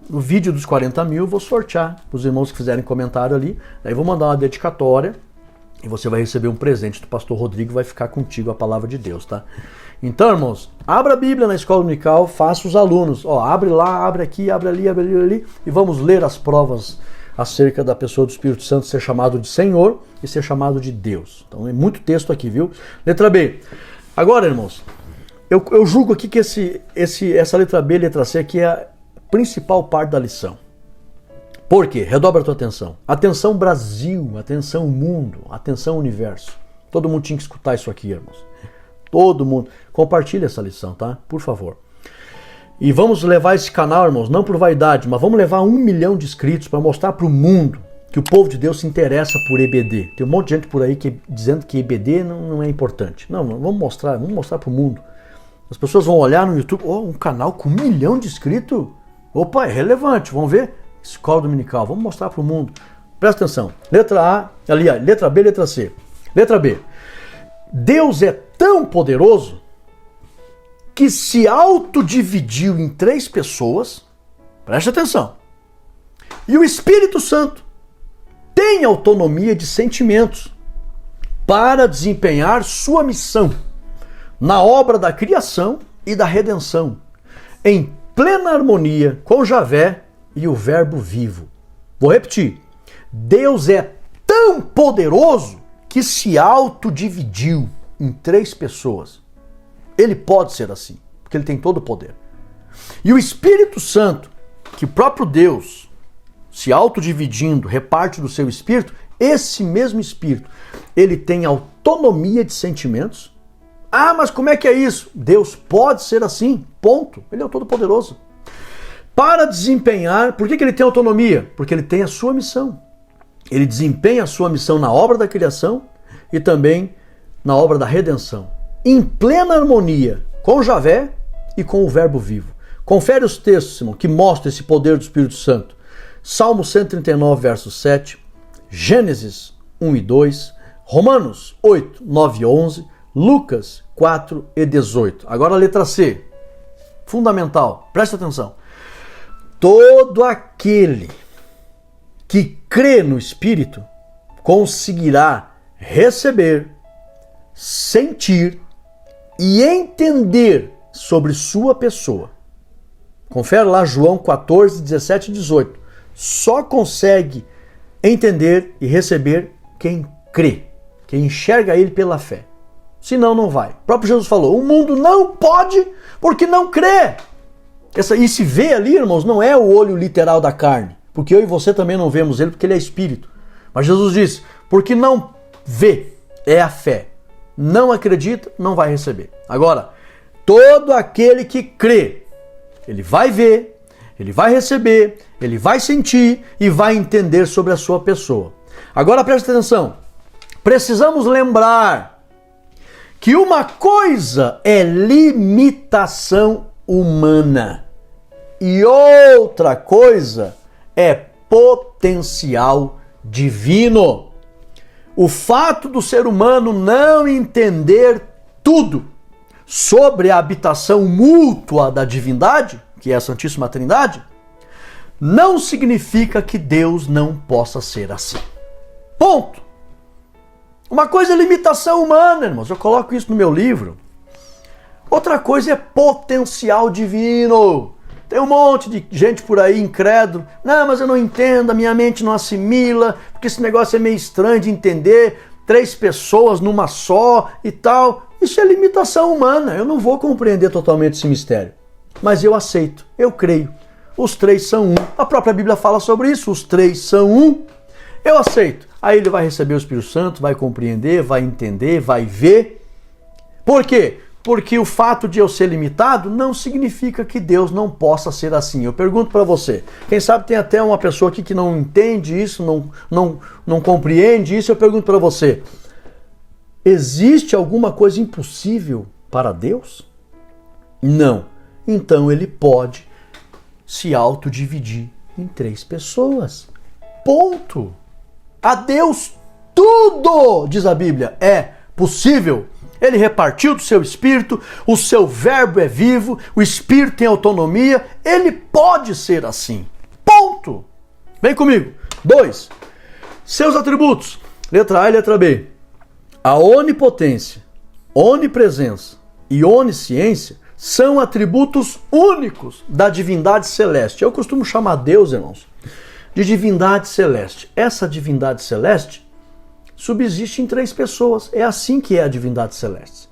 No vídeo dos 40 mil, vou sortear para os irmãos que fizerem comentário ali. Daí vou mandar uma dedicatória e você vai receber um presente do pastor Rodrigo, vai ficar contigo a palavra de Deus, tá? Então, irmãos, abra a Bíblia na escola dominical, faça os alunos. Abre lá, abre aqui, abre ali e vamos ler as provas acerca da pessoa do Espírito Santo ser chamado de Senhor e ser chamado de Deus. Então é muito texto aqui, viu? Letra B. Agora, irmãos, eu julgo aqui que essa letra B e letra C aqui é a principal parte da lição. Por quê? Redobra a tua atenção. Atenção Brasil, atenção mundo, atenção universo. Todo mundo tinha que escutar isso aqui, irmãos. Todo mundo. Compartilha essa lição, tá? Por favor. E vamos levar esse canal, irmãos, não por vaidade, mas vamos levar 1 milhão de inscritos para mostrar para o mundo que o povo de Deus se interessa por EBD. Tem um monte de gente por aí dizendo que EBD não é importante. Não, vamos mostrar para o mundo. As pessoas vão olhar no YouTube, um canal com 1 milhão de inscritos? Opa, é relevante, vamos ver? Escola Dominical, vamos mostrar para o mundo. Presta atenção. Letra A, aliás, letra B, letra C. Letra B. Deus é tão poderoso que se autodividiu em 3 pessoas, preste atenção, e o Espírito Santo tem autonomia de sentimentos para desempenhar sua missão na obra da criação e da redenção, em plena harmonia com Javé e o Verbo vivo. Vou repetir, Deus é tão poderoso que se autodividiu em 3 pessoas. Ele pode ser assim, porque ele tem todo o poder. E o Espírito Santo, que o próprio Deus, se autodividindo, reparte do seu Espírito, esse mesmo Espírito, ele tem autonomia de sentimentos. Mas como é que é isso? Deus pode ser assim, ponto. Ele é o Todo-Poderoso. Para desempenhar, por que ele tem autonomia? Porque ele tem a sua missão. Ele desempenha a sua missão na obra da criação e também na obra da redenção, em plena harmonia com Javé e com o Verbo vivo. Confere os textos, irmão, que mostram esse poder do Espírito Santo. Salmo 139, verso 7, Gênesis 1 e 2, Romanos 8, 9 e 11, Lucas 4 e 18. Agora a letra C, fundamental, presta atenção. Todo aquele que crê no Espírito conseguirá receber, sentir e entender sobre sua pessoa. Confere lá João 14, 17 e 18. Só consegue entender e receber quem crê, quem enxerga ele pela fé. Senão não vai. O próprio Jesus falou, o mundo não pode porque não crê. E se vê ali, irmãos, não é o olho literal da carne, porque eu e você também não vemos ele porque ele é espírito. Mas Jesus disse, porque não vê, é a fé. Não acredita, não vai receber. Agora, todo aquele que crê, ele vai ver, ele vai receber, ele vai sentir e vai entender sobre a sua pessoa. Agora presta atenção, precisamos lembrar que uma coisa é limitação humana e outra coisa é potencial divino. O fato do ser humano não entender tudo sobre a habitação mútua da divindade, que é a Santíssima Trindade, não significa que Deus não possa ser assim. Ponto. Uma coisa é limitação humana, irmãos, eu coloco isso no meu livro. Outra coisa é potencial divino. Tem um monte de gente por aí incrédulo. Não, mas eu não entendo, a minha mente não assimila, porque esse negócio é meio estranho de entender. 3 pessoas numa só e tal. Isso é limitação humana. Eu não vou compreender totalmente esse mistério. Mas eu aceito, eu creio. Os 3 são um. A própria Bíblia fala sobre isso. Os 3 são um. Eu aceito. Aí ele vai receber o Espírito Santo, vai compreender, vai entender, vai ver. Por quê? Porque o fato de eu ser limitado não significa que Deus não possa ser assim. Eu pergunto para você, quem sabe tem até uma pessoa aqui que não entende isso, não compreende isso, eu pergunto para você, existe alguma coisa impossível para Deus? Não. Então ele pode se autodividir em 3 pessoas. Ponto. A Deus tudo, diz a Bíblia, é possível. Ele repartiu do seu espírito, o seu verbo é vivo, o espírito tem autonomia, ele pode ser assim. Ponto. Vem comigo. 2. Seus atributos. Letra A e letra B. A onipotência, onipresença e onisciência são atributos únicos da divindade celeste. Eu costumo chamar Deus, irmãos, de divindade celeste. Essa divindade celeste subsiste em 3 pessoas. É assim que é a divindade celeste.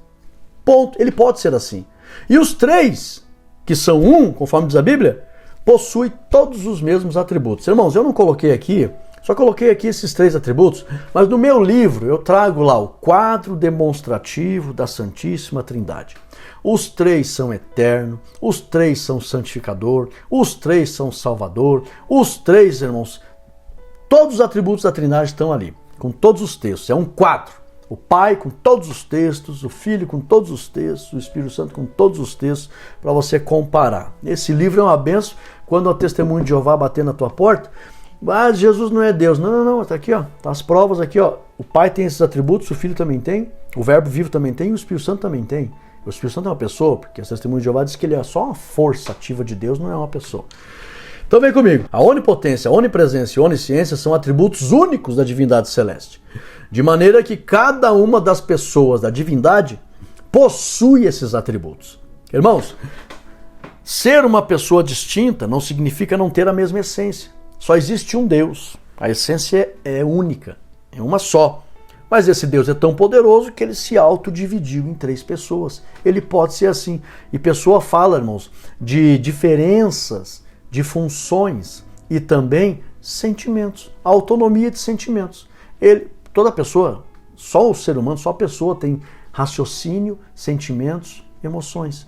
Ponto. Ele pode ser assim. E os 3, que são um, conforme diz a Bíblia, possuem todos os mesmos atributos. Irmãos, eu não coloquei aqui, só coloquei aqui esses 3 atributos, mas no meu livro eu trago lá o quadro demonstrativo da Santíssima Trindade. Os 3 são eterno, os 3 são santificador, os 3 são salvador, os 3, irmãos, todos os atributos da Trindade estão ali, com todos os textos. É um quadro. O Pai com todos os textos, o Filho com todos os textos, o Espírito Santo com todos os textos, para você comparar. Esse livro é uma benção. Quando o testemunho de Jeová bater na tua porta, mas Jesus não é Deus. Não, tá aqui, ó. Tá as provas aqui, ó. O Pai tem esses atributos, o Filho também tem, o Verbo vivo também tem e o Espírito Santo também tem. O Espírito Santo é uma pessoa, porque o testemunho de Jeová diz que ele é só uma força ativa de Deus, não é uma pessoa. Então vem comigo. A onipotência, a onipresença e a onisciência são atributos únicos da divindade celeste. De maneira que cada uma das pessoas da divindade possui esses atributos. Irmãos, ser uma pessoa distinta não significa não ter a mesma essência. Só existe um Deus. A essência é única, é uma só. Mas esse Deus é tão poderoso que ele se autodividiu em 3 pessoas. Ele pode ser assim. E pessoa fala, irmãos, de diferenças, de funções e também sentimentos. A autonomia de sentimentos. Toda pessoa, só o ser humano, só a pessoa tem raciocínio, sentimentos, emoções.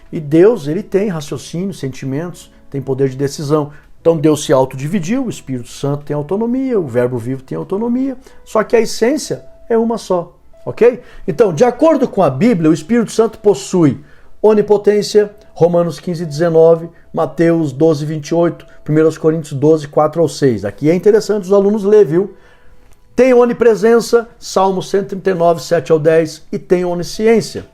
E Deus, ele tem raciocínio, sentimentos, tem poder de decisão. Então Deus se autodividiu, o Espírito Santo tem autonomia, o Verbo vivo tem autonomia, só que a essência é uma só, ok? Então, de acordo com a Bíblia, o Espírito Santo possui onipotência, Romanos 15, 19, Mateus 12, 28, 1 Coríntios 12, 4 ao 6. Aqui é interessante os alunos ler, viu? Tem onipresença, Salmo 139, 7 ao 10, e tem onisciência.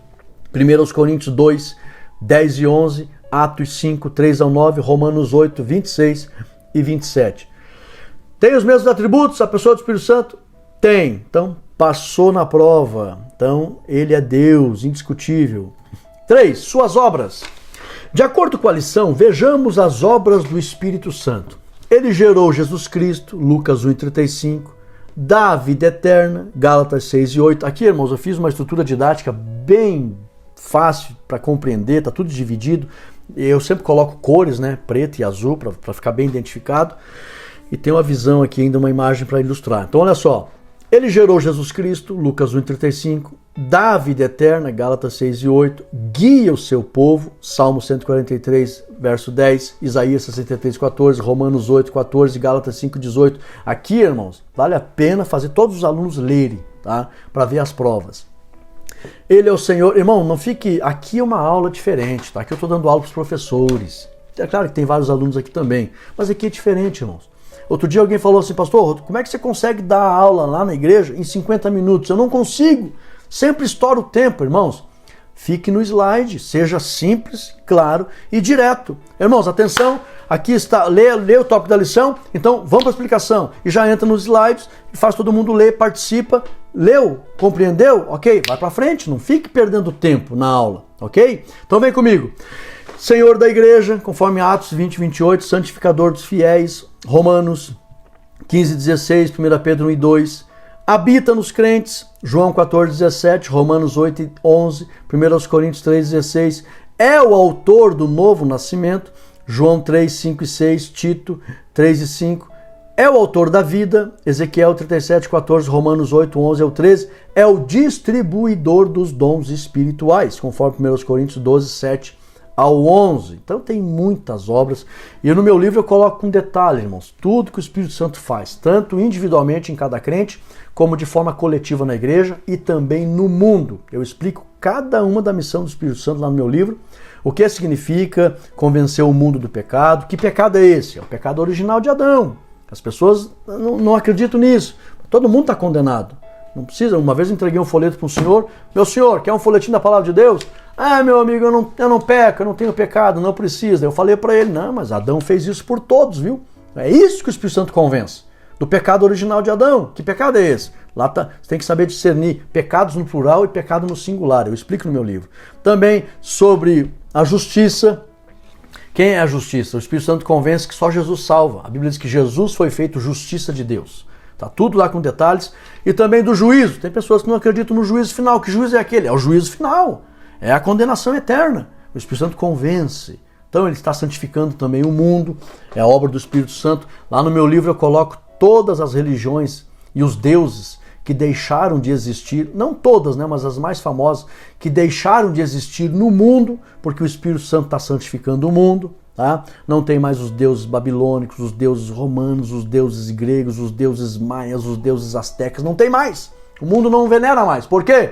1 Coríntios 2, 10 e 11, Atos 5, 3 ao 9, Romanos 8, 26 e 27. Tem os mesmos atributos a pessoa do Espírito Santo? Tem. Então, passou na prova. Então, ele é Deus, indiscutível. 3. Suas obras. De acordo com a lição, vejamos as obras do Espírito Santo. Ele gerou Jesus Cristo, Lucas 1,35, dá a vida eterna, Gálatas 6 e 8. Aqui, irmãos, eu fiz uma estrutura didática bem fácil para compreender, está tudo dividido. Eu sempre coloco cores, né, preto e azul, para ficar bem identificado. E tem uma visão aqui ainda, uma imagem para ilustrar. Então, olha só. Ele gerou Jesus Cristo, Lucas 1,35, dá a vida eterna, Gálatas 6 e 8, guia o seu povo, Salmo 143, verso 10, Isaías 63, 14, Romanos 8, 14, Gálatas 5, 18. Aqui, irmãos, vale a pena fazer todos os alunos lerem, tá? Para ver as provas. Ele é o Senhor. Irmão, não fique... Aqui é uma aula diferente, tá? Aqui eu estou dando aula para os professores. É claro que tem vários alunos aqui também, mas aqui é diferente, irmãos. Outro dia alguém falou assim, pastor, como é que você consegue dar aula lá na igreja em 50 minutos? Eu não consigo. Sempre estoura o tempo, irmãos. Fique no slide, seja simples, claro e direto. Irmãos, atenção, aqui está, lê o tópico da lição, então vamos para a explicação. E já entra nos slides e faz todo mundo ler, participa. Leu? Compreendeu? Ok, vai para frente, não fique perdendo tempo na aula, ok? Então vem comigo. Senhor da igreja, conforme Atos 20, 28, santificador dos fiéis, Romanos 15, 16, 1 Pedro 1 e 2, habita nos crentes, João 14, 17, Romanos 8 e 11, 1 Coríntios 3, 16, é o autor do novo nascimento, João 3, 5 e 6, Tito 3 e 5, É o autor da vida, Ezequiel 37:14, Romanos 8:11 ao 13, é o distribuidor dos dons espirituais, conforme 1 Coríntios 12:7 ao 11. Então tem muitas obras, e no meu livro eu coloco com detalhe, irmãos, tudo que o Espírito Santo faz, tanto individualmente em cada crente, como de forma coletiva na igreja e também no mundo. Eu explico cada uma da missão do Espírito Santo lá no meu livro, o que significa convencer o mundo do pecado. Que pecado é esse? É o pecado original de Adão. As pessoas não acreditam nisso. Todo mundo está condenado. Não precisa. Uma vez eu entreguei um folheto para um senhor. Meu senhor, quer um folhetim da palavra de Deus? Ah, meu amigo, eu não peco, eu não tenho pecado, não precisa. Eu falei para ele, não, mas Adão fez isso por todos, viu? É isso que o Espírito Santo convence. Do pecado original de Adão. Que pecado é esse? Lá tá, você tem que saber discernir pecados no plural e pecado no singular. Eu explico no meu livro. Também sobre a justiça. Quem é a justiça? O Espírito Santo convence que só Jesus salva. A Bíblia diz que Jesus foi feito justiça de Deus. Tá tudo lá com detalhes. E também do juízo. Tem pessoas que não acreditam no juízo final. Que juízo é aquele? É o juízo final. É a condenação eterna. O Espírito Santo convence. Então ele está santificando também o mundo. É a obra do Espírito Santo. Lá no meu livro eu coloco todas as religiões e os deuses que deixaram de existir, não todas, né, mas as mais famosas, que deixaram de existir no mundo, porque o Espírito Santo está santificando o mundo. Tá? Não tem mais os deuses babilônicos, os deuses romanos, os deuses gregos, os deuses maias, os deuses astecas, não tem mais. O mundo não venera mais. Por quê?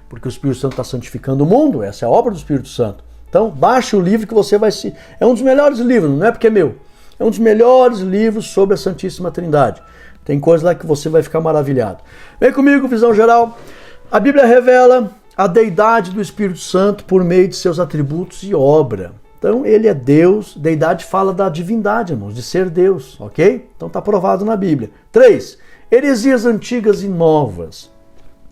Porque o Espírito Santo está santificando o mundo, essa é a obra do Espírito Santo. Então, baixe o livro que você vai se... É um dos melhores livros, não é porque é meu. É um dos melhores livros sobre a Santíssima Trindade. Tem coisa lá que você vai ficar maravilhado. Vem comigo, visão geral. A Bíblia revela a deidade do Espírito Santo por meio de seus atributos e obra. Então, ele é Deus. Deidade fala da divindade, irmãos, de ser Deus, ok? Então, está provado na Bíblia. 3. Heresias antigas e novas.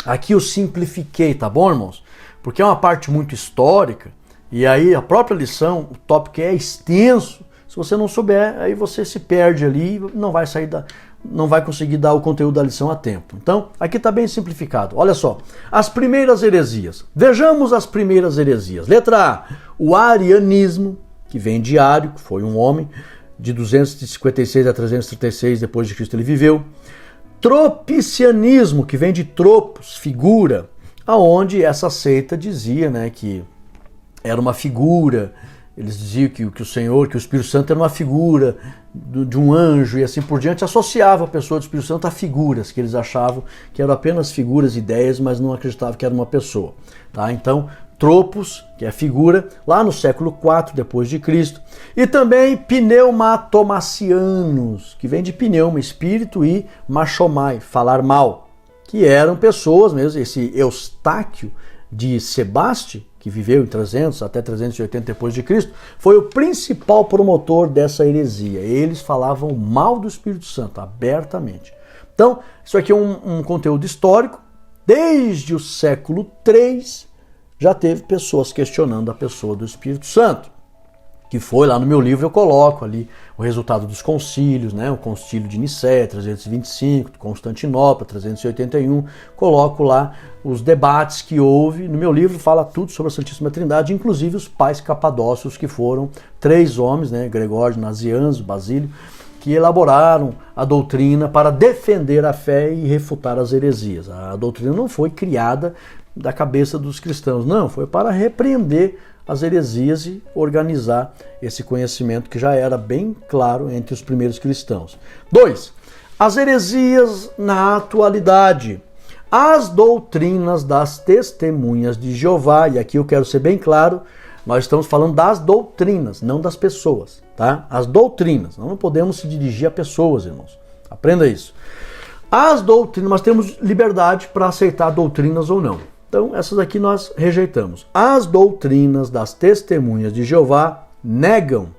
Aqui eu simplifiquei, tá bom, irmãos? Porque é uma parte muito histórica. E aí, a própria lição, o tópico é extenso. Se você não souber, aí você se perde ali e não vai conseguir dar o conteúdo da lição a tempo. Então, aqui está bem simplificado. Olha só, as primeiras heresias. Vejamos as primeiras heresias. Letra A, o arianismo, que vem de Ário, que foi um homem, de 256 a 336 depois de Cristo ele viveu. Tropicianismo, que vem de tropos, figura, aonde essa seita dizia, né, que era uma figura. Eles diziam que o Senhor, que o Espírito Santo era uma figura de um anjo e assim por diante, associava a pessoa do Espírito Santo a figuras que eles achavam que eram apenas figuras, ideias, mas não acreditavam que era uma pessoa. Tá? Então, tropos, que é figura, lá no século IV depois de Cristo, e também pneumatomacianos, que vem de pneuma, espírito, e machomai, falar mal, que eram pessoas mesmo, esse Eustáquio de Sebaste, que viveu em 300 até 380 depois de Cristo, foi o principal promotor dessa heresia. Eles falavam mal do Espírito Santo, abertamente. Então, isso aqui é um conteúdo histórico. Desde o século III, já teve pessoas questionando a pessoa do Espírito Santo. Que foi, lá no meu livro eu coloco ali o resultado dos concílios, né? O concílio de Nicéia, 325, de Constantinopla, 381, coloco lá os debates que houve. No meu livro fala tudo sobre a Santíssima Trindade, inclusive os pais capadócios, que foram 3 homens, né? Gregório, Nazianzo, Basílio, que elaboraram a doutrina para defender a fé e refutar as heresias. A doutrina não foi criada da cabeça dos cristãos, não, foi para repreender as heresias e organizar esse conhecimento que já era bem claro entre os primeiros cristãos. 2. As heresias na atualidade. As doutrinas das testemunhas de Jeová, e aqui eu quero ser bem claro, nós estamos falando das doutrinas, não das pessoas, tá? As doutrinas, nós não podemos se dirigir a pessoas, irmãos. Aprenda isso. As doutrinas, nós temos liberdade para aceitar doutrinas ou não. Então, essas aqui nós rejeitamos. As doutrinas das testemunhas de Jeová negam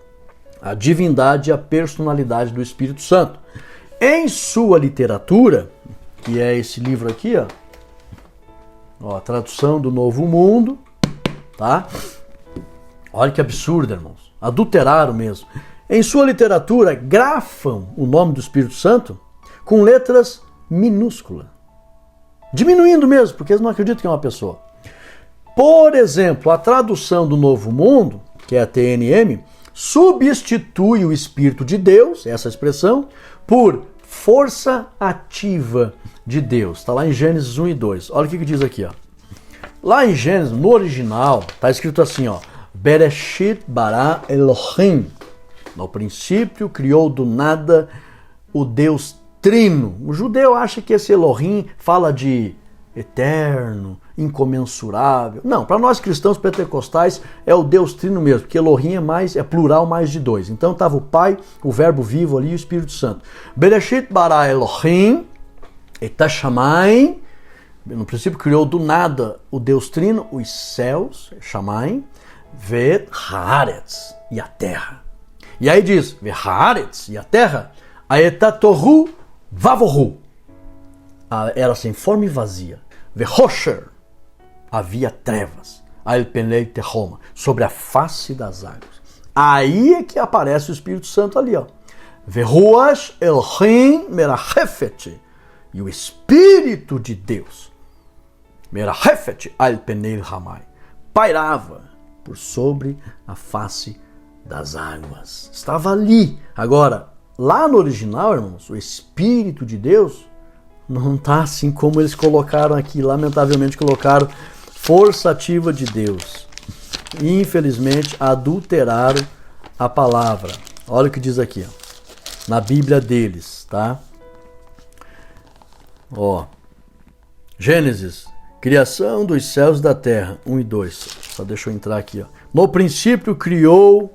a divindade e a personalidade do Espírito Santo. Em sua literatura, que é esse livro aqui, ó, a tradução do Novo Mundo, tá? Olha que absurdo, irmãos. Adulteraram mesmo. Em sua literatura, grafam o nome do Espírito Santo com letras minúsculas. Diminuindo mesmo, porque eles não acreditam que é uma pessoa. Por exemplo, a tradução do Novo Mundo, que é a TNM, substitui o Espírito de Deus, essa expressão, por força ativa de Deus. Está lá em Gênesis 1 e 2. Olha o que diz aqui, ó. Lá em Gênesis, no original, está escrito assim, ó. Bereshit bara Elohim. No princípio criou do nada o Deus Trino. O judeu acha que esse Elohim fala de eterno, incomensurável. Não, para nós cristãos pentecostais é o Deus Trino mesmo, porque Elohim é plural mais de dois. Então estava o Pai, o Verbo vivo ali e o Espírito Santo. Bereshit bara Elohim et hashamayim. No princípio criou do nada o Deus Trino, os céus, shamayim, ve haaretz, e a terra. E aí diz, ve haaretz, e a terra, aetatohu vavohu. Era sem forma e vazia. Vehosher, havia trevas. Al penei tehoma, sobre a face das águas. Aí é que aparece o Espírito Santo ali, ó. Vehuash Elohim merachefet, e o Espírito de Deus, merachefet al penei hamai, pairava por sobre a face das águas. Estava ali. Agora, lá no original, irmãos, o Espírito de Deus não está assim como eles colocaram aqui. Lamentavelmente colocaram força ativa de Deus. E, infelizmente, adulteraram a palavra. Olha o que diz aqui, ó, na Bíblia deles, tá? Ó, Gênesis, criação dos céus e da terra, 1 e 2. Só deixa eu entrar aqui, ó. No princípio criou,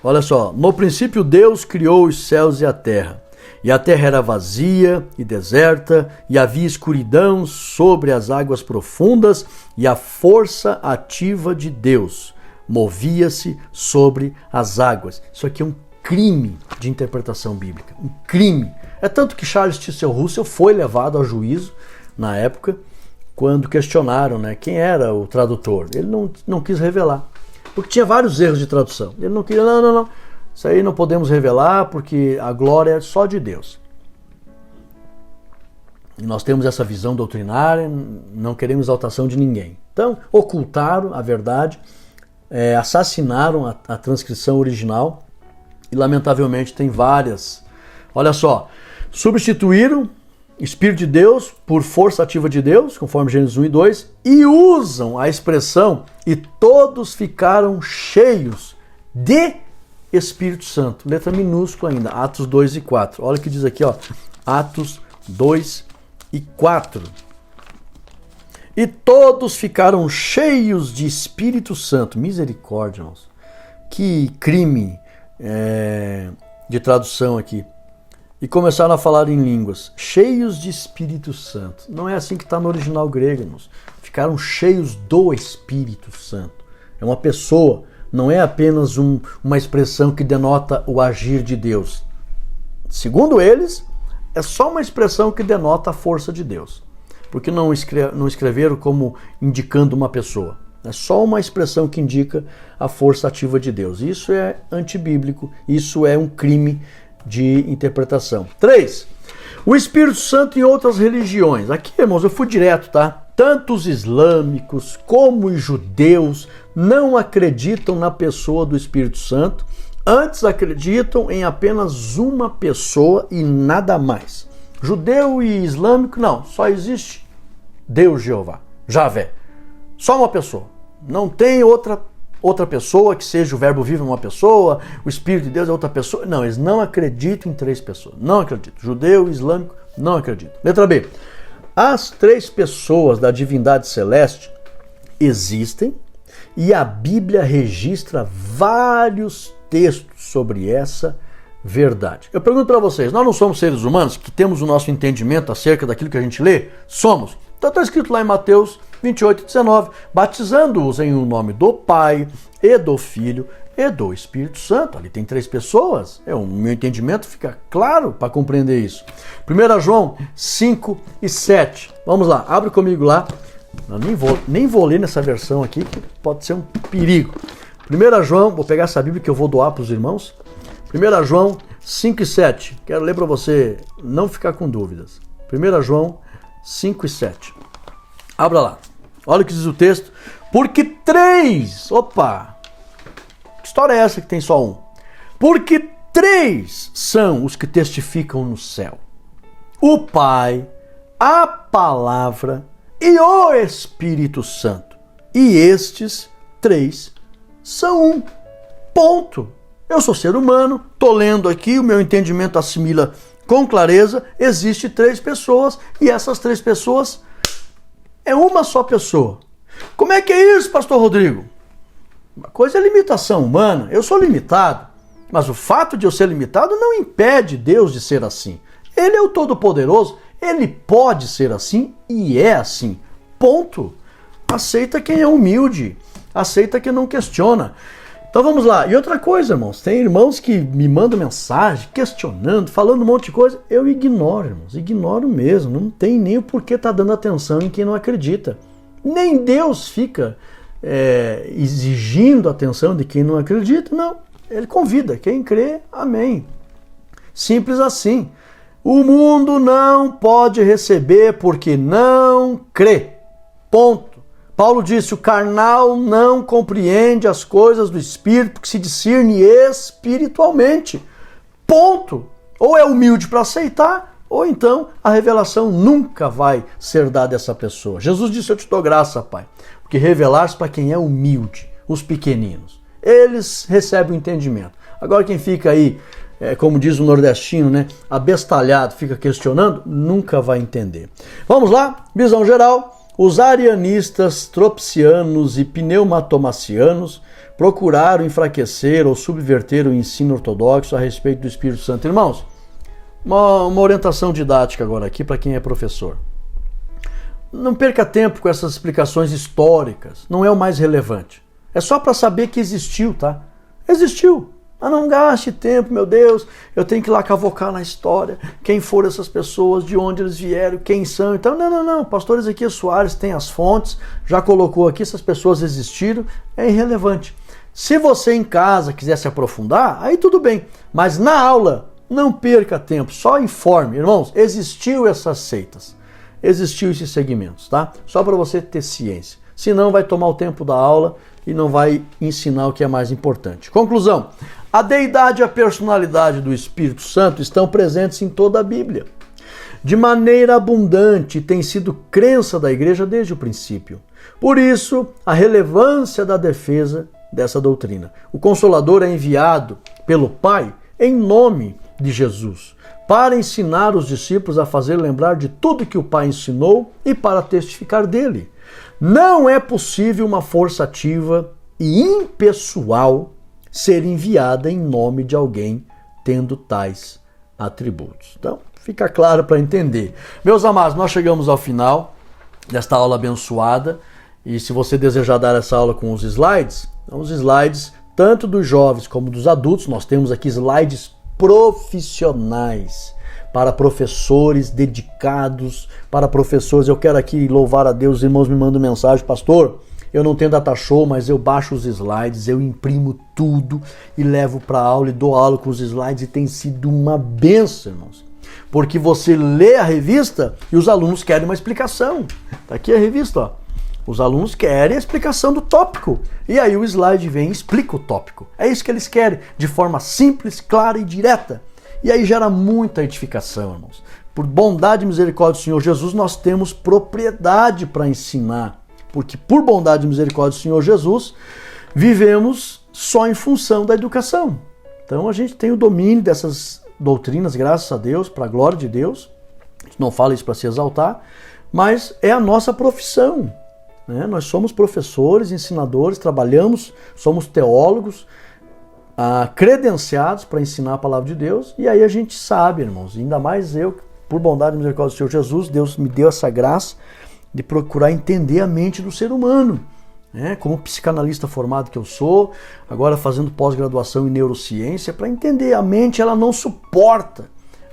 olha só, no princípio Deus criou os céus e a terra era vazia e deserta, e havia escuridão sobre as águas profundas, e a força ativa de Deus movia-se sobre as águas. Isso aqui é um crime de interpretação bíblica, um crime. É tanto que Charles Tissel Russell foi levado a juízo na época, quando questionaram, né, quem era o tradutor. Ele não quis revelar, porque tinha vários erros de tradução. Ele não queria, não. Isso aí não podemos revelar porque a glória é só de Deus. E nós temos essa visão doutrinária, não queremos exaltação de ninguém. Então, ocultaram a verdade, assassinaram a transcrição original e, lamentavelmente, tem várias. Olha só, substituíram Espírito de Deus por força ativa de Deus, conforme Gênesis 1 e 2, e usam a expressão e todos ficaram cheios de Espírito Santo, letra minúscula ainda, Atos 2 e 4. Olha o que diz aqui, ó, Atos 2 e 4. E todos ficaram cheios de Espírito Santo. Misericórdia, irmãos. Que crime de tradução aqui. E começaram a falar em línguas, cheios de Espírito Santo. Não é assim que está no original grego, irmãos. Ficaram cheios do Espírito Santo. É uma pessoa. Não é apenas uma expressão que denota o agir de Deus. Segundo eles, é só uma expressão que denota a força de Deus. Porque não escreveram como indicando uma pessoa. É só uma expressão que indica a força ativa de Deus. Isso é antibíblico, isso é um crime de interpretação. 3. O Espírito Santo em outras religiões. Aqui, irmãos, eu fui direto, tá? Tanto os islâmicos como os judeus não acreditam na pessoa do Espírito Santo, antes acreditam em apenas uma pessoa e nada mais. Judeu e islâmico, não, só existe Deus Jeová, Javé. Só uma pessoa. Não tem outra pessoa que seja o Verbo vivo em uma pessoa, o Espírito de Deus é outra pessoa. Não, eles não acreditam em 3 pessoas. Não acreditam. Judeu e islâmico não acreditam. Letra B. As 3 pessoas da divindade celeste existem e a Bíblia registra vários textos sobre essa verdade. Eu pergunto para vocês, nós não somos seres humanos que temos o nosso entendimento acerca daquilo que a gente lê? Somos. Então está escrito lá em Mateus 28:19, batizando-os em o nome do Pai e do Filho e do Espírito Santo. Ali tem 3 pessoas. O meu entendimento fica claro para compreender isso. 1 João 5 e 7. Vamos lá, abre comigo lá. Eu nem vou ler nessa versão aqui, que pode ser um perigo. 1 João, vou pegar essa Bíblia que eu vou doar para os irmãos. 1 João 5 e 7. Quero ler para você não ficar com dúvidas. 1 João 5 e 7. Abra lá. Olha o que diz o texto. Porque 3... Opa! Que história é essa que tem só um? Porque 3 são os que testificam no céu. o Pai, a Palavra e o Espírito Santo. E estes três são um. Ponto. Eu sou ser humano, estou lendo aqui, o meu entendimento assimila com clareza, existe três pessoas e essas três pessoas é uma só pessoa. Como é que é isso, pastor Rodrigo? Uma coisa é limitação humana, eu sou limitado, mas o fato de eu ser limitado não impede Deus de ser assim. Ele é o Todo-Poderoso, ele pode ser assim e é assim. Ponto. Aceita quem é humilde, aceita quem não questiona. Então vamos lá. E outra coisa, irmãos, tem irmãos que me mandam mensagem, questionando, falando um monte de coisa. Eu ignoro, irmãos, ignoro mesmo. Não tem nem o porquê estar dando atenção em quem não acredita. Nem Deus fica exigindo atenção de quem não acredita, não. Ele convida, quem crê, amém. Simples assim. O mundo não pode receber porque não crê. Ponto. Paulo disse, o carnal não compreende as coisas do Espírito que se discerne espiritualmente. Ponto. Ou é humilde para aceitar, ou então a revelação nunca vai ser dada a essa pessoa. Jesus disse, eu te dou graça, Pai, porque revelaste para quem é humilde, os pequeninos. Eles recebem o entendimento. Agora quem fica aí, como diz o nordestino, né, abestalhado, fica questionando, nunca vai entender. Vamos lá, visão geral. Os arianistas, tropsianos e pneumatomacianos procuraram enfraquecer ou subverter o ensino ortodoxo a respeito do Espírito Santo. Irmãos, uma orientação didática agora aqui para quem é professor. Não perca tempo com essas explicações históricas, não é o mais relevante. É só para saber que existiu, tá? Existiu. Mas não gaste tempo, meu Deus, eu tenho que ir lá cavocar na história, quem foram essas pessoas, de onde eles vieram, quem são. Então, não, pastor Ezequiel Soares tem as fontes, já colocou aqui, essas pessoas existiram, é irrelevante. Se você em casa quiser se aprofundar, aí tudo bem, mas na aula, não perca tempo, só informe. Irmãos, existiu essas seitas, existiu esses segmentos, tá? Só para você ter ciência. Senão vai tomar o tempo da aula e não vai ensinar o que é mais importante. Conclusão. A deidade e a personalidade do Espírito Santo estão presentes em toda a Bíblia. De maneira abundante, tem sido crença da igreja desde o princípio. Por isso, a relevância da defesa dessa doutrina. O Consolador é enviado pelo Pai em nome de Jesus, para ensinar os discípulos a fazer lembrar de tudo que o Pai ensinou e para testificar dele. Não é possível uma força ativa e impessoal ser enviada em nome de alguém tendo tais atributos. Então, fica claro para entender. Meus amados, nós chegamos ao final desta aula abençoada e se você desejar dar essa aula com os slides tanto dos jovens como dos adultos, nós temos aqui slides profissionais para professores dedicados, para professores. Eu quero aqui louvar a Deus, os irmãos me mandam mensagem, pastor, eu não tenho data show, mas eu baixo os slides, eu imprimo tudo e levo para aula e dou aula com os slides e tem sido uma benção, irmãos. Porque você lê a revista e os alunos querem uma explicação. Tá aqui a revista, ó. Os alunos querem a explicação do tópico. E aí o slide vem e explica o tópico. É isso que eles querem, de forma simples, clara e direta. E aí gera muita edificação, irmãos. Por bondade e misericórdia do Senhor Jesus, nós temos propriedade para ensinar. Porque por bondade e misericórdia do Senhor Jesus, vivemos só em função da educação. Então a gente tem o domínio dessas doutrinas, graças a Deus, para a glória de Deus. A gente não fala isso para se exaltar, mas é a nossa profissão. Né? Nós somos professores, ensinadores, trabalhamos, somos teólogos, credenciados para ensinar a palavra de Deus, e aí a gente sabe, irmãos, ainda mais eu, por bondade e misericórdia do Senhor Jesus, Deus me deu essa graça de procurar entender a mente do ser humano, né? Como psicanalista formado que eu sou, agora fazendo pós-graduação em neurociência, para entender a mente, ela não suporta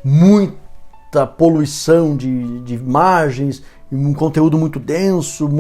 muita poluição de imagens, um conteúdo muito denso,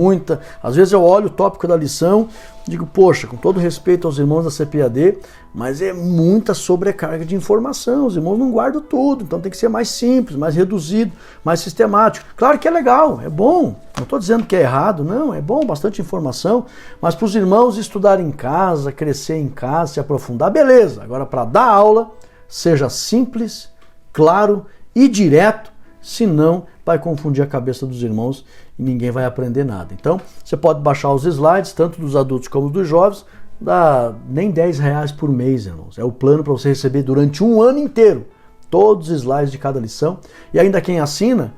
Às vezes eu olho o tópico da lição e digo, poxa, com todo respeito aos irmãos da CPAD, mas é muita sobrecarga de informação, os irmãos não guardam tudo, então tem que ser mais simples, mais reduzido, mais sistemático. Claro que é legal, é bom, não estou dizendo que é errado, não, é bom, bastante informação, mas para os irmãos estudarem em casa, crescer em casa, se aprofundar, beleza. Agora, para dar aula, seja simples, claro e direto, senão vai confundir a cabeça dos irmãos e ninguém vai aprender nada. Então, você pode baixar os slides, tanto dos adultos como dos jovens, dá nem R$10 por mês, irmãos. É o plano para você receber durante um ano inteiro todos os slides de cada lição. E ainda quem assina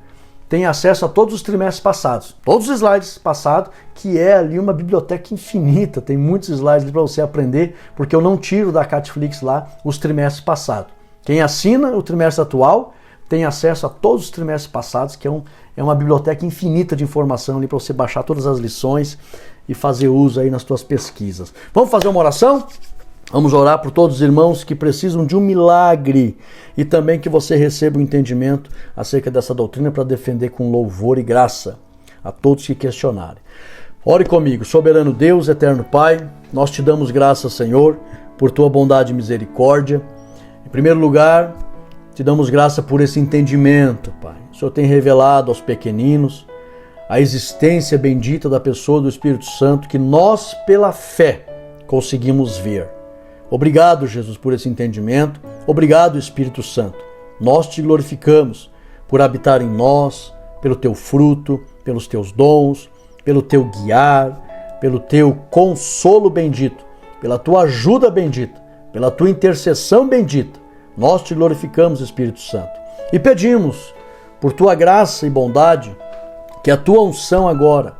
tem acesso a todos os trimestres passados. Todos os slides passados, que é ali uma biblioteca infinita. Tem muitos slides para você aprender, porque eu não tiro da Catflix lá os trimestres passados. Quem assina o trimestre atual tem acesso a todos os trimestres passados, que é uma biblioteca infinita de informação ali para você baixar todas as lições e fazer uso aí nas suas pesquisas. Vamos fazer uma oração? Vamos orar por todos os irmãos que precisam de um milagre e também que você receba o entendimento acerca dessa doutrina para defender com louvor e graça a todos que questionarem. Ore comigo. Soberano Deus, eterno Pai, nós te damos graças, Senhor, por tua bondade e misericórdia. Em primeiro lugar, te damos graça por esse entendimento, Pai. O Senhor tem revelado aos pequeninos a existência bendita da pessoa do Espírito Santo que nós, pela fé, conseguimos ver. Obrigado, Jesus, por esse entendimento. Obrigado, Espírito Santo. Nós te glorificamos por habitar em nós, pelo teu fruto, pelos teus dons, pelo teu guiar, pelo teu consolo bendito, pela tua ajuda bendita, pela tua intercessão bendita. Nós te glorificamos, Espírito Santo. E pedimos, por tua graça e bondade, que a tua unção agora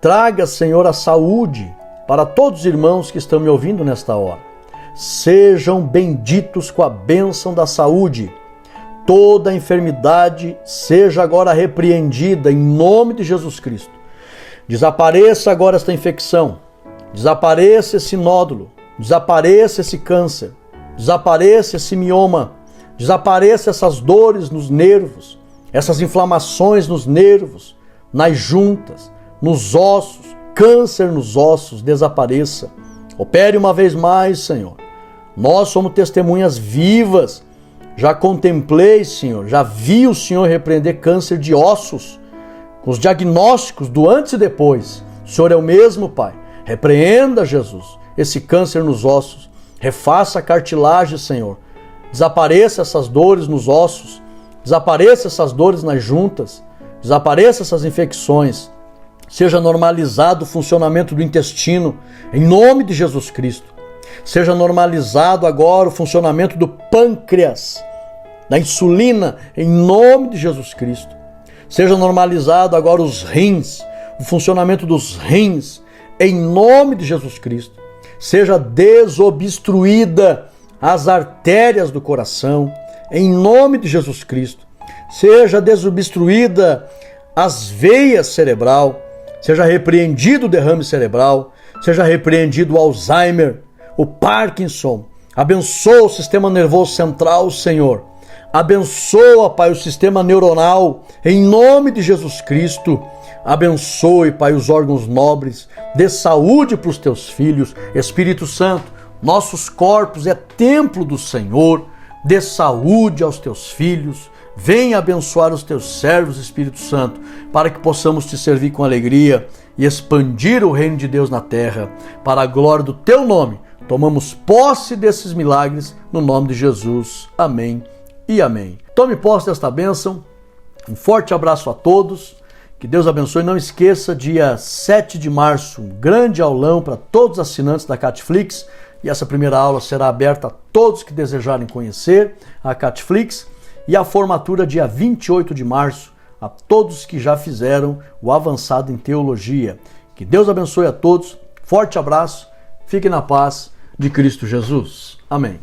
traga, Senhor, a saúde para todos os irmãos que estão me ouvindo nesta hora. Sejam benditos com a bênção da saúde. Toda enfermidade seja agora repreendida em nome de Jesus Cristo. Desapareça agora esta infecção. Desapareça esse nódulo. Desapareça esse câncer. Desapareça esse mioma. Desapareça essas dores nos nervos, essas inflamações nos nervos, nas juntas, nos ossos, câncer nos ossos, desapareça. Opere uma vez mais, Senhor. Nós somos testemunhas vivas. Já contemplei, Senhor, já vi o Senhor repreender câncer de ossos, com os diagnósticos do antes e depois. O Senhor é o mesmo, Pai. Repreenda, Jesus, esse câncer nos ossos. Refaça a cartilagem, Senhor. Desapareça essas dores nos ossos. Desapareça essas dores nas juntas. Desapareça essas infecções. Seja normalizado o funcionamento do intestino, em nome de Jesus Cristo. Seja normalizado agora o funcionamento do pâncreas, da insulina, em nome de Jesus Cristo. Seja normalizado agora os rins, o funcionamento dos rins, em nome de Jesus Cristo. Seja desobstruída as artérias do coração, em nome de Jesus Cristo. Seja desobstruída as veias cerebral, seja repreendido o derrame cerebral, seja repreendido o Alzheimer, o Parkinson. Abençoa o sistema nervoso central, Senhor. Abençoa, Pai, o sistema neuronal, em nome de Jesus Cristo. Abençoe, Pai, os órgãos nobres. Dê saúde para os teus filhos. Espírito Santo, nossos corpos é templo do Senhor. Dê saúde aos teus filhos. Venha abençoar os teus servos, Espírito Santo, para que possamos te servir com alegria e expandir o reino de Deus na terra. Para a glória do teu nome, tomamos posse desses milagres no nome de Jesus. Amém e amém. Tome posse desta bênção. Um forte abraço a todos. Que Deus abençoe. Não esqueça, dia 7 de março, um grande aulão para todos os assinantes da Catflix. E essa primeira aula será aberta a todos que desejarem conhecer a Catflix. E a formatura dia 28 de março a todos que já fizeram o avançado em teologia. Que Deus abençoe a todos. Forte abraço. Fiquem na paz de Cristo Jesus. Amém.